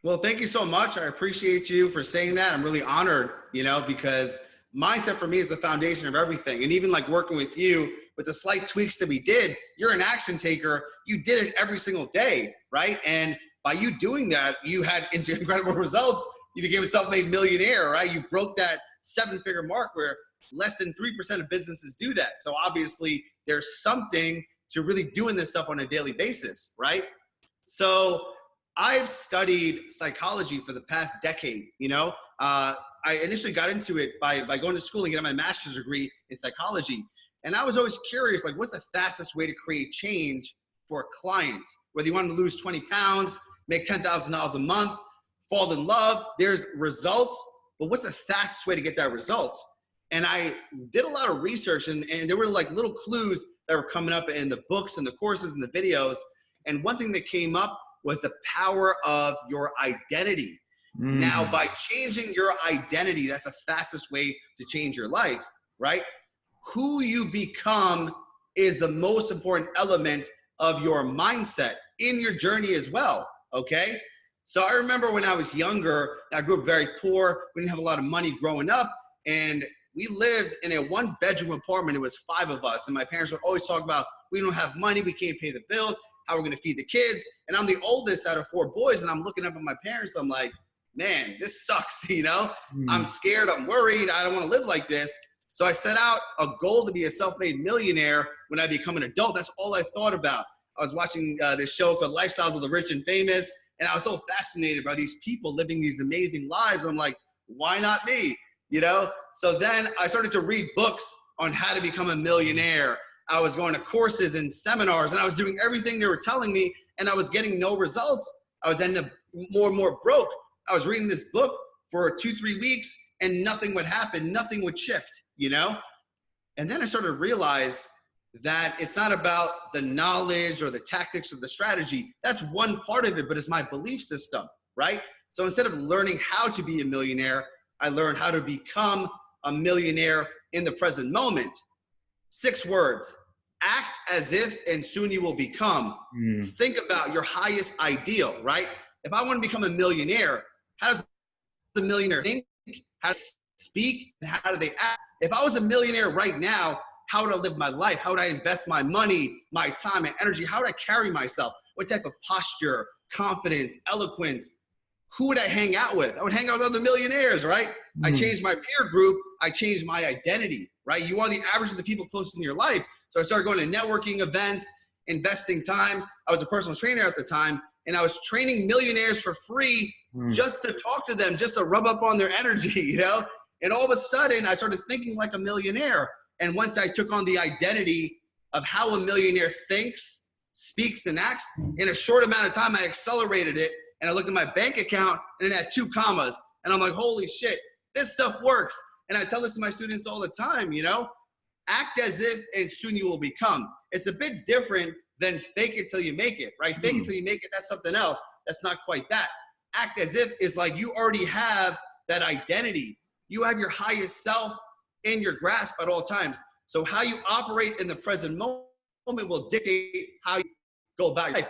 Well, thank you so much. I appreciate you for saying that. I'm really honored, because mindset for me is the foundation of everything. And even like working with you with the slight tweaks that we did, you're an action taker. You did it every single day, right? And by you doing that, you had incredible results. You became a self-made millionaire, right? You broke that 7-figure mark where less than 3% of businesses do that. So obviously there's something to really doing this stuff on a daily basis, right? So I've studied psychology for the past decade, I initially got into it by going to school and getting my master's degree in psychology. And I was always curious, like, what's the fastest way to create change for a client? Whether you want to lose 20 pounds, make $10,000 a month, fall in love, there's results, but what's the fastest way to get that result? And I did a lot of research, and there were like little clues that were coming up in the books and the courses and the videos. And one thing that came up was the power of your identity. Now, by changing your identity, that's the fastest way to change your life, right? Who you become is the most important element of your mindset in your journey as well, okay? So I remember when I was younger, I grew up very poor. We didn't have a lot of money growing up, and we lived in a 1-bedroom apartment. It was 5 of us, and my parents would always talk about, we don't have money, we can't pay the bills, how we're gonna feed the kids. And I'm the oldest out of 4 boys, and I'm looking up at my parents, I'm like, man, this sucks, I'm scared, I'm worried, I don't wanna live like this. So I set out a goal to be a self-made millionaire when I become an adult. That's all I thought about. I was watching this show called Lifestyles of the Rich and Famous, and I was so fascinated by these people living these amazing lives. I'm like, why not me? So then I started to read books on how to become a millionaire. I was going to courses and seminars, and I was doing everything they were telling me, and I was getting no results. I was ending up more and more broke. I was reading this book for 2-3 weeks, and nothing would happen. Nothing would shift, And then I started to realize that it's not about the knowledge or the tactics or the strategy. That's one part of it, but it's my belief system, right? So instead of learning how to be a millionaire, I learned how to become a millionaire in the present moment. 6 words: act as if, and soon you will become. Think about your highest ideal, right? If I want to become a millionaire, how does the millionaire think? How does they speak? And how do they act? If I was a millionaire right now, how would I live my life? How would I invest my money, my time, and energy? How would I carry myself? What type of posture, confidence, eloquence? Who would I hang out with? I would hang out with other millionaires, right? I changed my peer group. I changed my identity, right? You are the average of the people closest in your life. So I started going to networking events, investing time. I was a personal trainer at the time, and I was training millionaires for free just to talk to them, just to rub up on their energy, And all of a sudden, I started thinking like a millionaire. And once I took on the identity of how a millionaire thinks, speaks, and acts, in a short amount of time, I accelerated it. And I looked at my bank account, and it had 2 commas. And I'm like, holy shit, this stuff works. And I tell this to my students all the time, act as if, and soon you will become. It's a bit different than fake it till you make it, right? Fake it till you make it, that's something else. That's not quite that. Act as if is like you already have that identity. You have your highest self in your grasp at all times. So how you operate in the present moment will dictate how you go about your life.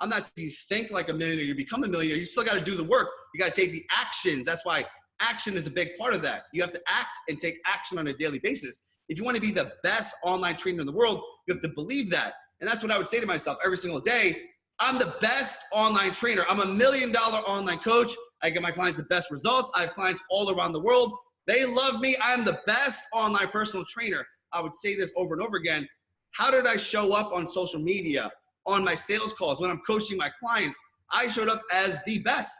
I'm not saying you think like a millionaire, you become a millionaire. You still got to do the work. You got to take the actions. That's why action is a big part of that. You have to act and take action on a daily basis. If you want to be the best online trainer in the world, you have to believe that. And that's what I would say to myself every single day. I'm the best online trainer. I'm $1 million online coach. I get my clients the best results. I have clients all around the world. They love me. I am the best online personal trainer. I would say this over and over again. How did I show up on social media, on my sales calls, when I'm coaching my clients? I showed up as the best.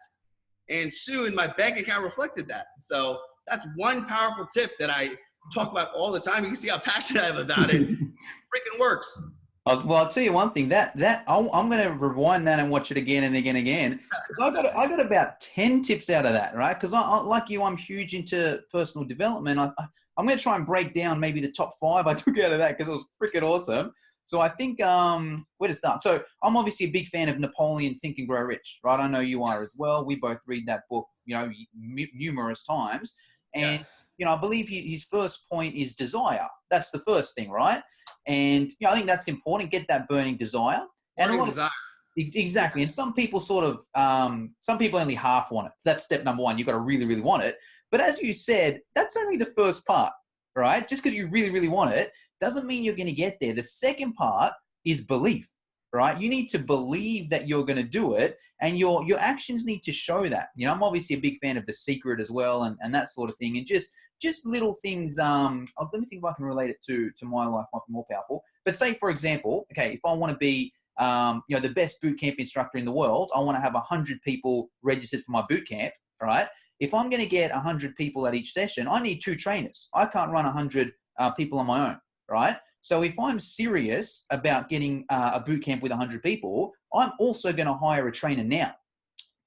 And soon my bank account reflected that. So that's one powerful tip that I talk about all the time. You can see how passionate I am about it. Freaking works. Well, I'll tell you one thing. I'm going to rewind that and watch it again and again and again. I got about 10 tips out of that, right? Because I like you, I'm huge into personal development. I'm going to try and break down maybe the top 5 I took out of that because it was freaking awesome. So I think where to start. So I'm obviously a big fan of Napoleon Think and Grow Rich, right? I know you are as well. We both read that book, numerous times. And, Yes. I believe his first point is desire. That's the first thing, right? And, I think that's important. Get that burning desire. Burning desire. Exactly. And some people some people only half want it. That's step number one. You've got to really, really want it. But as you said, that's only the first part, right? Just because you really, really want it doesn't mean you're going to get there. The second part is belief, right? You need to believe that you're going to do it, and your actions need to show that. I'm obviously a big fan of The Secret as well, and that sort of thing. And just little things. Let me think if I can relate it to my life, might be more powerful. But say, for example, okay, if I want to be the best boot camp instructor in the world, I want to have 100 people registered for my boot camp, right? If I'm going to get 100 people at each session, I need 2 trainers. I can't run 100 people on my own, right? So if I'm serious about getting a boot camp with 100 people, I'm also going to hire a trainer now,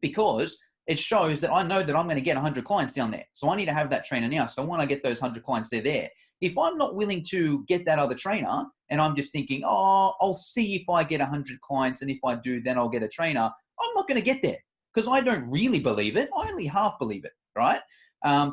because it shows that I know that I'm going to get 100 clients down there. So I need to have that trainer now. So when I get those 100 clients, they're there. If I'm not willing to get that other trainer, and I'm just thinking, I'll see if I get 100 clients, and if I do, then I'll get a trainer, I'm not going to get there, because I don't really believe it. I only half believe it, right?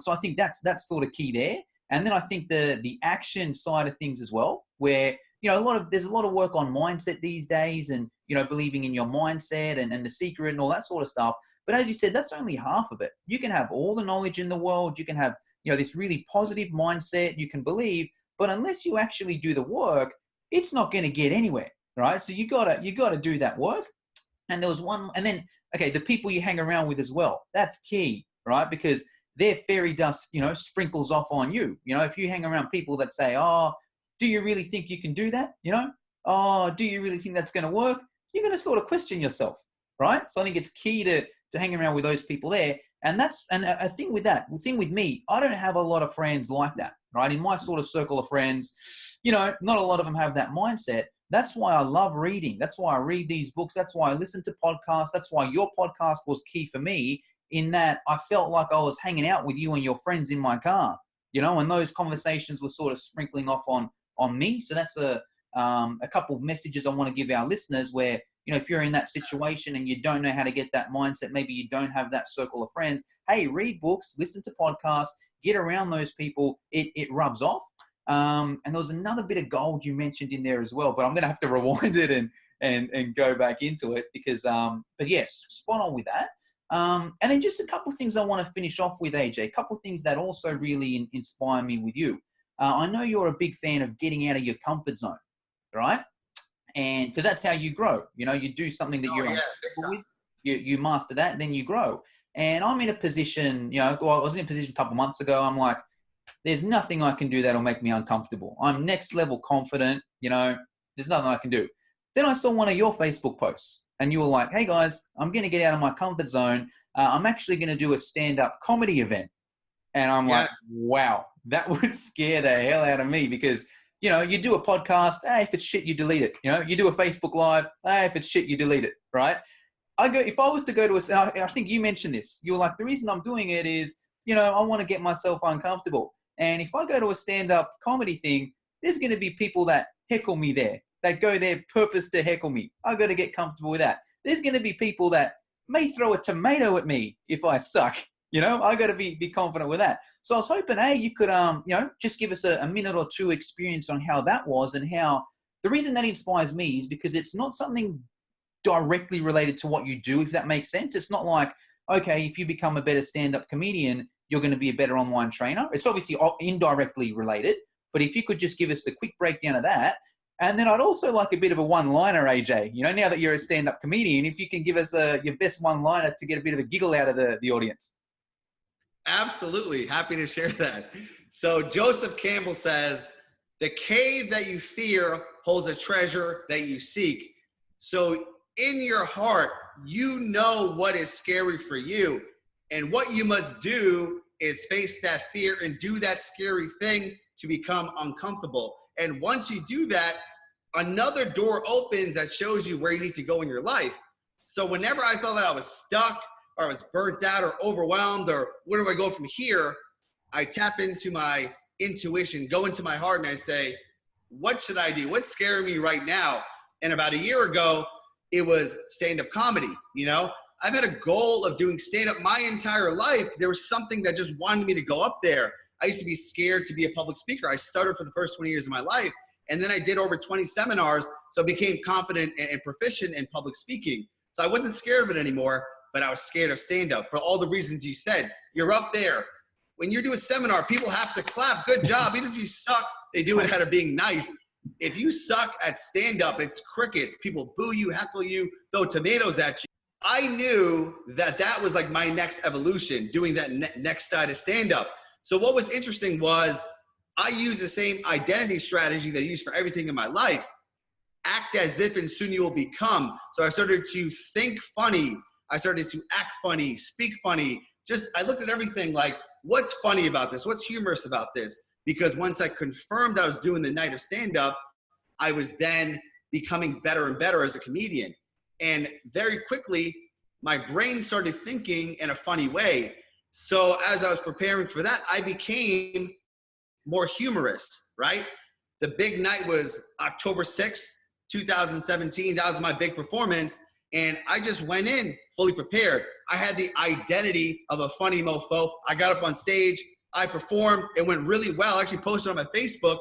So I think that's sort of key there. And then I think the action side of things as well, where there's a lot of work on mindset these days, and believing in your mindset and The Secret and all that sort of stuff. But as you said, that's only half of it. You can have all the knowledge in the world. You can have this really positive mindset. You can believe, but unless you actually do the work, it's not going to get anywhere, right? So you gotta do that work. And there was one, and then the people you hang around with as well. That's key, right? Because their fairy dust, sprinkles off on you. If you hang around people that say, do you really think you can do that? Do you really think that's going to work? You're going to sort of question yourself, right? So I think it's key to hang around with those people there. And a thing with me, I don't have a lot of friends like that, right? In my sort of circle of friends, not a lot of them have that mindset. That's why I love reading. That's why I read these books. That's why I listen to podcasts. That's why your podcast was key for me, in that I felt like I was hanging out with you and your friends in my car, and those conversations were sort of sprinkling off on me. So that's a couple of messages I want to give our listeners, where, if you're in that situation and you don't know how to get that mindset, maybe you don't have that circle of friends, hey, read books, listen to podcasts, get around those people. It rubs off. And there was another bit of gold you mentioned in there as well, but I'm going to have to rewind it and go back into it, because, but yes, spot on with that. And then just a couple of things I want to finish off with, AJ, a couple of things that also really inspire me with you. I know you're a big fan of getting out of your comfort zone, right? And because that's how you grow. You do something that you're uncomfortable with, you master that, and then you grow. And I'm in a position, I was in a position a couple of months ago. I'm like, there's nothing I can do that'll make me uncomfortable. I'm next level confident, there's nothing I can do. Then I saw one of your Facebook posts, and you were like, hey guys, I'm going to get out of my comfort zone. I'm actually going to do a stand-up comedy event. And I'm like, wow, that would scare the hell out of me, because, you do a podcast, hey, if it's shit, you delete it. You do a Facebook Live, hey, if it's shit, you delete it, right? If I was to go to I think you mentioned this, you were like, the reason I'm doing it is, I want to get myself uncomfortable. And if I go to a stand-up comedy thing, there's going to be people that heckle me there, that go there purpose to heckle me. I got to get comfortable with that. There's going to be people that may throw a tomato at me if I suck. I got to be confident with that. So I was hoping, hey, you could, just give us a minute or two experience on how that was, and how the reason that inspires me is because it's not something directly related to what you do, if that makes sense. It's not like, okay, if you become a better stand-up comedian, you're going to be a better online trainer. It's obviously indirectly related, but if you could just give us the quick breakdown of that. And then I'd also like a bit of a one-liner, AJ, now that you're a stand-up comedian, if you can give us your best one-liner to get a bit of a giggle out of the audience. Absolutely. Happy to share that. So Joseph Campbell says, the cave that you fear holds a treasure that you seek. So in your heart, what is scary for you. And what you must do is face that fear and do that scary thing to become uncomfortable. And once you do that, another door opens that shows you where you need to go in your life. So whenever I felt like I was stuck, or I was burnt out or overwhelmed, or where do I go from here? I tap into my intuition, go into my heart, and I say, what should I do? What's scaring me right now? And about a year ago, it was stand-up comedy. You know, I've had a goal of doing stand-up my entire life. There was something that just wanted me to go up there. I used to be scared to be a public speaker. I started for the first 20 years of my life, and then I did over 20 seminars, so I became confident and proficient in public speaking. So I wasn't scared of it anymore, but I was scared of stand-up for all the reasons you said. You're up there. When you do a seminar, people have to clap. Good job. Even if you suck, they do it out of being nice. If you suck at stand-up, it's crickets. People boo you, heckle you, throw tomatoes at you. I knew that that was like my next evolution, doing that next side of stand-up. So what was interesting was I used the same identity strategy that I use for everything in my life. Act as if and soon you will become. So I started to think funny. I started to act funny, speak funny. I looked at everything like, what's funny about this? What's humorous about this? Because once I confirmed I was doing the night of stand-up, I was then becoming better and better as a comedian. And very quickly, my brain started thinking in a funny way. So as I was preparing for that, I became more humorous, right? The big night was October 6th, 2017. That was my big performance. And I just went in fully prepared. I had the identity of a funny mofo. I got up on stage. I performed. It went really well. I actually posted on my Facebook.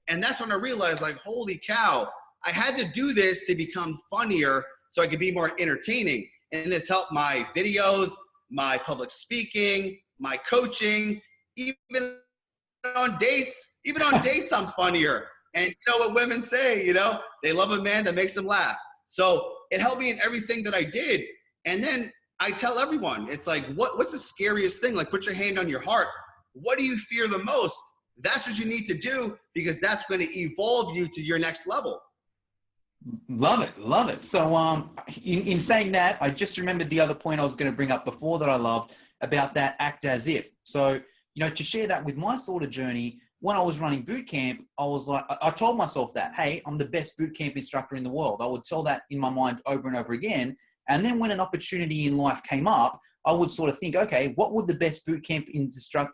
And that's when I realized, like, holy cow, I had to do this to become funnier so I could be more entertaining. And this helped my videos, my public speaking, my coaching, even on dates. Even on dates, I'm funnier. And you know what women say, you know, they love a man that makes them laugh. So it helped me in everything that I did. And then I tell everyone, it's like, what's the scariest thing? Like, put your hand on your heart. What do you fear the most? That's what you need to do, because that's going to evolve you to your next level. Love it. Love it. So in saying that, I just remembered the other point I was going to bring up before that I loved about that act as if. So, you know, to share that with my sort of journey, when I was running boot camp, I was like, I told myself that, hey, I'm the best boot camp instructor in the world. I would tell that in my mind over and over again. And then when an opportunity in life came up, I would sort of think, okay, what would the best boot camp instructor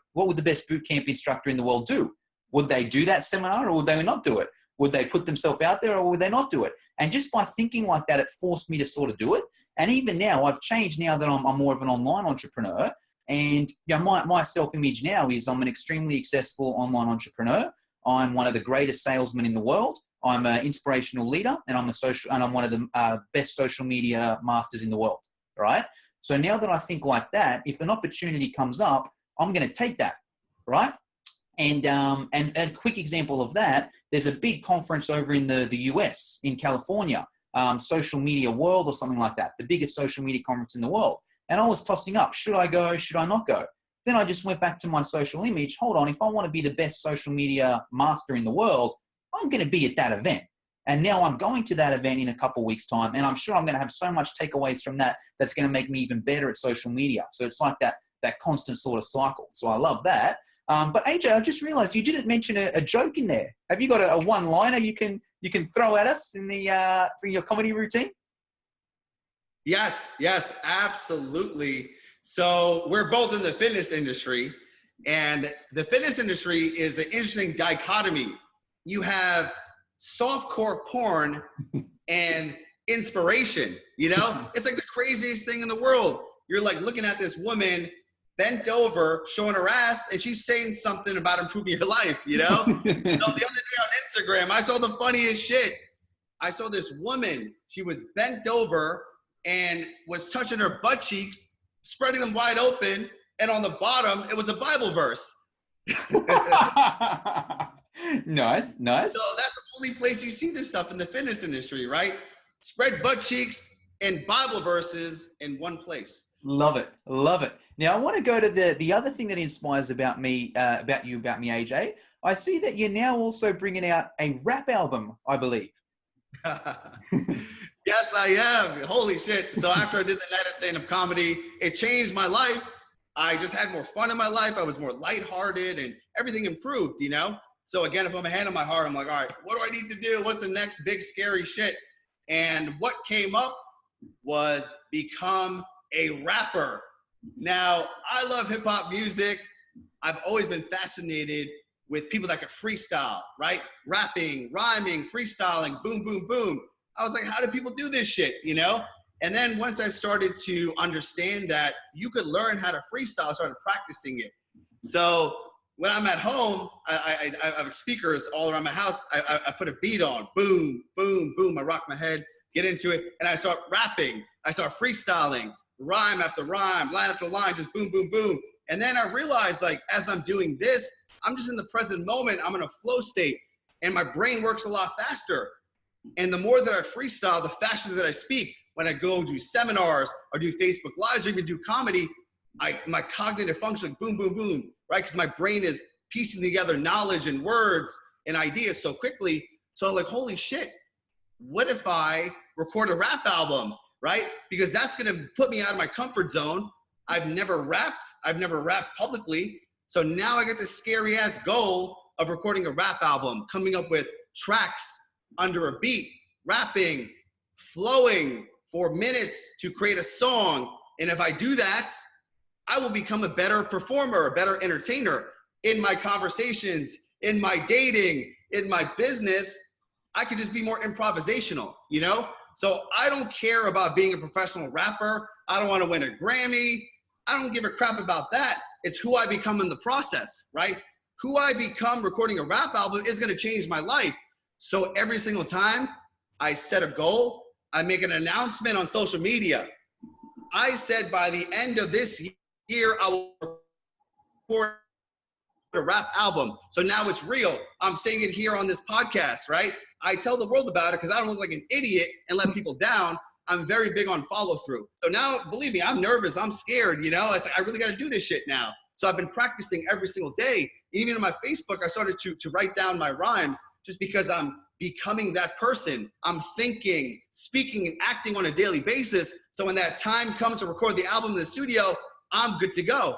in the world do? Would they do that seminar, or would they not do it? Would they put themselves out there, or would they not do it? And just by thinking like that, it forced me to sort of do it. And even now, I've changed now that I'm more of an online entrepreneur. And you know, my self-image now is I'm an extremely successful online entrepreneur. I'm one of the greatest salesmen in the world. I'm an inspirational leader, and I'm one of the best social media masters in the world. Right? So now that I think like that, if an opportunity comes up, I'm going to take that. Right? And a quick example of that, there's a big conference over in the US, in California, Social Media World or something like that, the biggest social media conference in the world. And I was tossing up, should I go, should I not go? Then I just went back to my social image. Hold on, if I want to be the best social media master in the world, I'm going to be at that event. And now I'm going to that event in a couple of weeks' time, and I'm sure I'm going to have so much takeaways from that that's going to make me even better at social media. So it's like that constant sort of cycle. So I love that. But AJ, I just realized you didn't mention a joke in there. Have you got a one-liner you can throw at us in for your comedy routine? Yes, absolutely. So we're both in the fitness industry, and the fitness industry is an interesting dichotomy. You have softcore porn and inspiration, you know? It's like the craziest thing in the world. You're like looking at this woman bent over, showing her ass, and she's saying something about improving your life, you know? So the other day on Instagram, I saw the funniest shit. I saw this woman, she was bent over and was touching her butt cheeks, spreading them wide open, and on the bottom, it was a Bible verse. Nice. So that's the only place you see this stuff in the fitness industry, right? Spread butt cheeks and Bible verses in one place. Love it. Now I want to go to the other thing that inspires about me, AJ. I see that you're now also bringing out a rap album, I believe. Yes, I am. Holy shit. So after I did the night of stand-up comedy, it changed my life. I just had more fun in my life. I was more lighthearted and everything improved, you know? So again, if I'm a hand on my heart, I'm like, all right, what do I need to do? What's the next big scary shit? And what came up was become a rapper. Now, I love hip hop music. I've always been fascinated with people that could freestyle, right? Rapping, rhyming, freestyling, boom, boom, boom. I was like, how do people do this shit, you know? And then once I started to understand that you could learn how to freestyle, I started practicing it. So when I'm at home, I have speakers all around my house. I put a beat on, boom, boom, boom. I rock my head, get into it, and I start rapping. I start freestyling, rhyme after rhyme, line after line, just boom, boom, boom. And then I realized, like, as I'm doing this, I'm just in the present moment. I'm in a flow state, and my brain works a lot faster. And the more that I freestyle, the faster that I speak. When I go do seminars or do Facebook Lives or even do comedy, my cognitive function, boom, boom, boom, right? Because my brain is piecing together knowledge and words and ideas so quickly. So like, holy shit, what if I record a rap album, right? Because that's going to put me out of my comfort zone. I've never rapped publicly. So now I get this scary ass goal of recording a rap album, coming up with tracks under a beat, rapping, flowing for minutes to create a song. And if I do that, I will become a better performer, a better entertainer in my conversations, in my dating, in my business. I could just be more improvisational, you know? So I don't care about being a professional rapper. I don't want to win a Grammy. I don't give a crap about that. It's who I become in the process, right? Who I become recording a rap album is going to change my life. So every single time I set a goal, I make an announcement on social media. I said by the end of this year, I will record a rap album. So now it's real. I'm saying it here on this podcast, right? I tell the world about it because I don't look like an idiot and let people down. I'm very big on follow through. So now, believe me, I'm nervous. I'm scared, you know? It's like, I really got to do this shit now. So I've been practicing every single day. Even on my Facebook, I started to write down my rhymes just because I'm becoming that person. I'm thinking, speaking, and acting on a daily basis. So when that time comes to record the album in the studio, I'm good to go.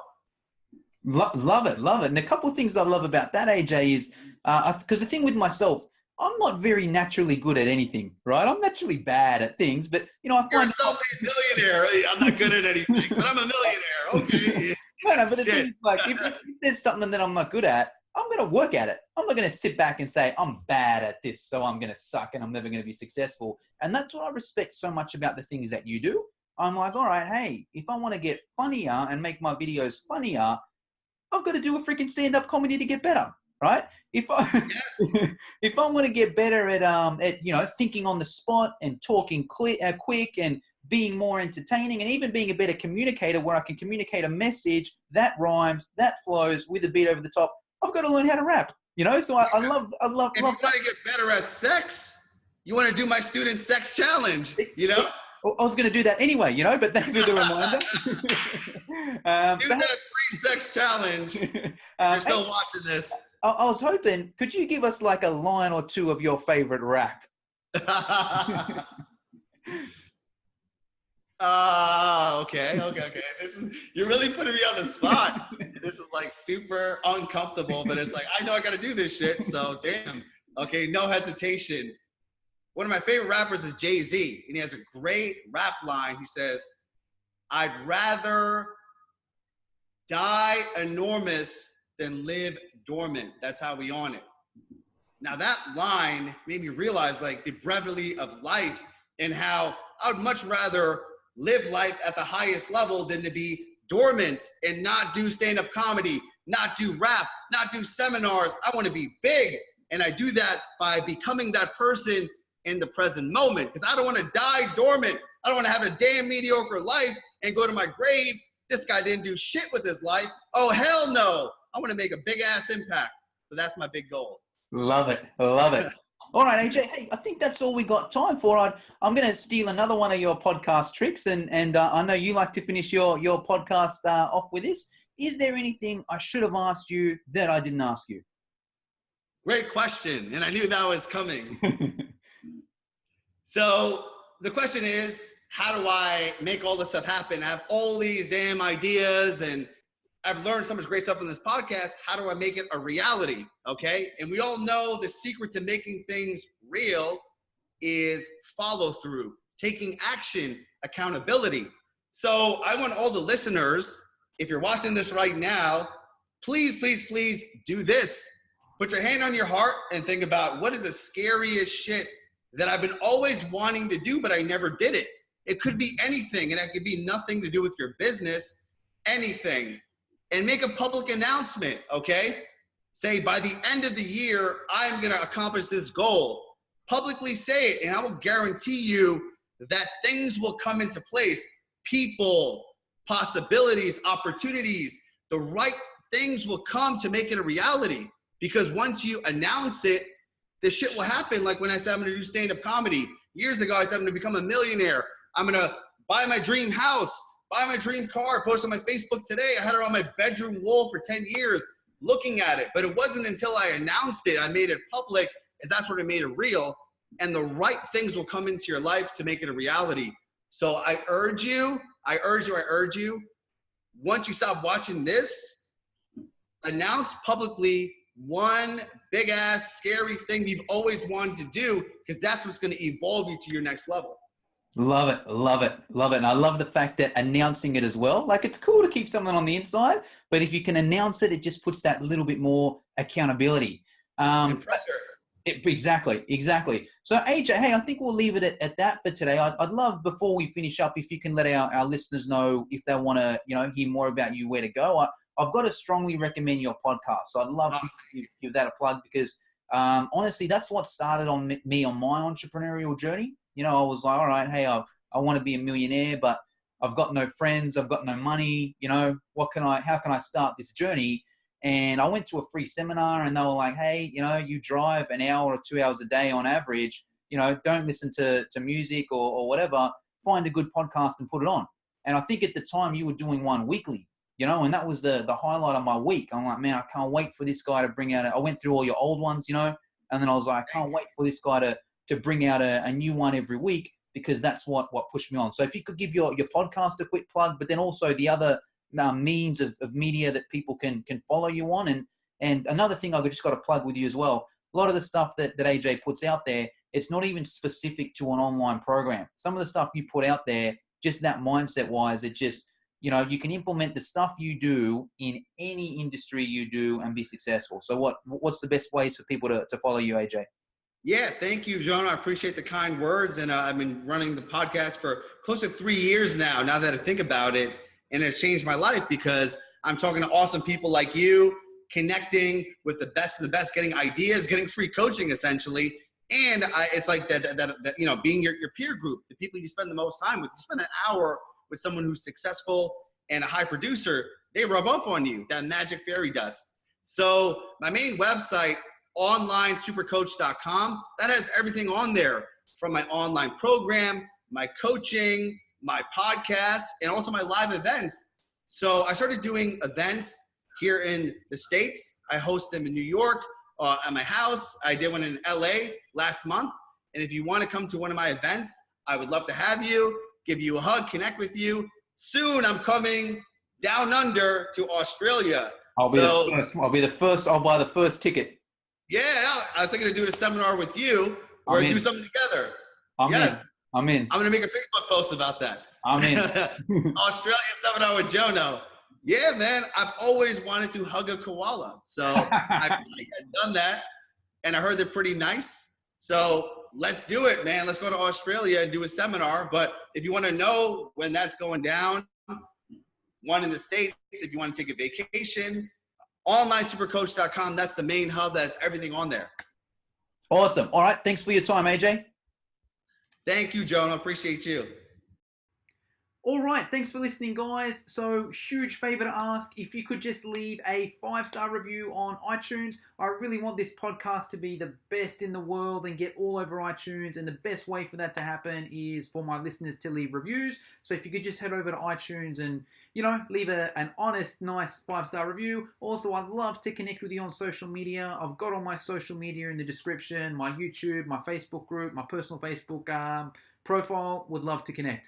Love it, love it. And a couple of things I love about that, AJ, is because the thing with myself, I'm not very naturally good at anything, right? I'm naturally bad at things, but you know, I find you're a self-made millionaire. I'm not good at anything, but I'm a millionaire. Okay. No, but the thing is, like, if there's something that I'm not good at, I'm going to work at it. I'm not going to sit back and say, I'm bad at this, so I'm going to suck and I'm never going to be successful. And that's what I respect so much about the things that you do. I'm like, all right, hey, if I want to get funnier and make my videos funnier, I've got to do a freaking stand-up comedy to get better, right? If I want to get better at you know, thinking on the spot and talking quick and being more entertaining and even being a better communicator where I can communicate a message that rhymes, that flows with a beat over the top, I've got to learn how to rap, you know? So I love. If you want to get better at sex, you want to do my student sex challenge, you know? I was going to do that anyway, you know, but thanks for the reminder. Do that free sex challenge. You're still watching this. I was hoping, could you give us like a line or two of your favorite rap? Okay. You're really putting me on the spot. This is like super uncomfortable, but it's like, I know I got to do this shit. So damn. Okay. No hesitation. One of my favorite rappers is Jay-Z, and he has a great rap line. He says, I'd rather die enormous than live dormant. That's how we on it. Now that line made me realize like the brevity of life and how I would much rather live life at the highest level than to be dormant and not do stand-up comedy, not do rap, not do seminars. I want to be big. And I do that by becoming that person in the present moment, because I don't want to die dormant. I don't want to have a damn mediocre life and go to my grave. This guy didn't do shit with his life. Oh, hell no. I want to make a big ass impact. So that's my big goal. Love it. Love it. All right, AJ. Hey, I think that's all we got time for. I'm going to steal another one of your podcast tricks. And I know you like to finish your podcast off with this. Is there anything I should have asked you that I didn't ask you? Great question. And I knew that was coming. So the question is, how do I make all this stuff happen? I have all these damn ideas and I've learned so much great stuff on this podcast. How do I make it a reality? Okay. And we all know the secret to making things real is follow through, taking action, accountability. So I want all the listeners, if you're watching this right now, please, please, please do this. Put your hand on your heart and think about what is the scariest shit that I've been always wanting to do, but I never did it. It could be anything, and it could be nothing to do with your business, anything. And make a public announcement, okay? Say, by the end of the year, I'm gonna accomplish this goal. Publicly say it, and I will guarantee you that things will come into place. People, possibilities, opportunities, the right things will come to make it a reality. Because once you announce it, the shit will happen. Like when I said I'm gonna do stand-up comedy. Years ago, I said I'm gonna become a millionaire. I'm gonna buy my dream house, buy my dream car, post on my Facebook today. I had it on my bedroom wall for 10 years looking at it. But it wasn't until I announced it, I made it public, as that's what made it real. And the right things will come into your life to make it a reality. So I urge you, once you stop watching this, announce publicly one big ass scary thing you've always wanted to do, because that's what's going to evolve you to your next level. Love it, love it, love it. And I love the fact that announcing it as well. Like, it's cool to keep something on the inside, but if you can announce it, it just puts that little bit more accountability. Pressure. Exactly. So AJ, hey, I think we'll leave it at that for today. I'd love, before we finish up, if you can let our listeners know if they want to, hear more about you, where to go. I've got to strongly recommend your podcast. So I'd love to give that a plug, because honestly, that's what started on me on my entrepreneurial journey. I was like, all right, hey, I want to be a millionaire, but I've got no friends, I've got no money. How can I start this journey? And I went to a free seminar, and they were like, hey, you drive an hour or 2 hours a day on average, don't listen to music or whatever, find a good podcast and put it on. And I think at the time you were doing one weekly, and that was the highlight of my week. I'm like, man, I can't wait for this guy to bring out I went through all your old ones, and then I was like, I can't wait for this guy to bring out a new one every week, because that's what pushed me on. So if you could give your podcast a quick plug, but then also the other means of media that people can follow you on. And another thing I just got to plug with you as well, a lot of the stuff that AJ puts out there, it's not even specific to an online program. Some of the stuff you put out there, just that mindset wise, it just, you can implement the stuff you do in any industry you do and be successful. So what's the best ways for people to follow you, AJ? Yeah, thank you, John. I appreciate the kind words. And I've been running the podcast for close to 3 years now that I think about it. And it's changed my life, because I'm talking to awesome people like you, connecting with the best of the best, getting ideas, getting free coaching essentially. And it's like that being your peer group, the people you spend the most time with. You spend an hour with someone who's successful and a high producer, they rub off on you, that magic fairy dust. So my main website, Online SuperCoach.com, that has everything on there, from my online program, my coaching, my podcast, and also my live events. So I started doing events here in the States. I host them in New York at my house. I did one in LA last month. And if you want to come to one of my events, I would love to have you, give you a hug, connect with you. Soon I'm coming down under to Australia. I'll be the first. I'll buy the first ticket. Yeah, I was thinking of doing a seminar with you, or do something together. I'm in. I'm going to make a Facebook post about that. I'm in. Australia seminar with Jono. Yeah, man. I've always wanted to hug a koala. So I've done that. And I heard they're pretty nice. So let's do it, man. Let's go to Australia and do a seminar. But if you want to know when that's going down, one in the States, if you want to take a vacation, OnlineSuperCoach.com. That's the main hub. That's everything on there. Awesome. All right. Thanks for your time, AJ. Thank you, Joan. I appreciate you. All right, thanks for listening, guys. So, huge favor to ask, if you could just leave a 5-star review on iTunes. I really want this podcast to be the best in the world and get all over iTunes, and the best way for that to happen is for my listeners to leave reviews. So if you could just head over to iTunes and, leave an honest, nice 5-star review. Also, I'd love to connect with you on social media. I've got all my social media in the description, my YouTube, my Facebook group, my personal Facebook profile. Would love to connect.